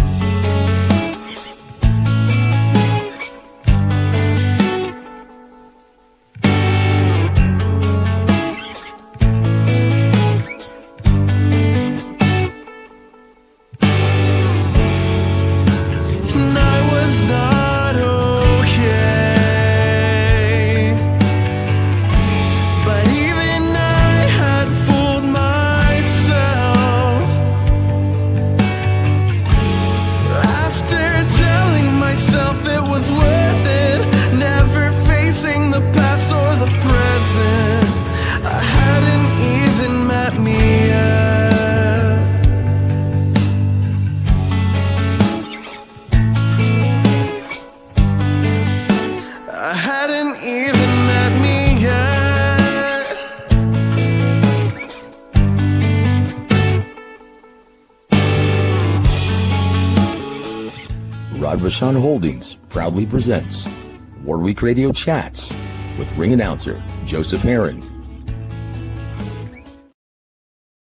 Speaker 5: Rashawn Holdings proudly presents WaraWeek Radio Chats with ring announcer Joseph Herron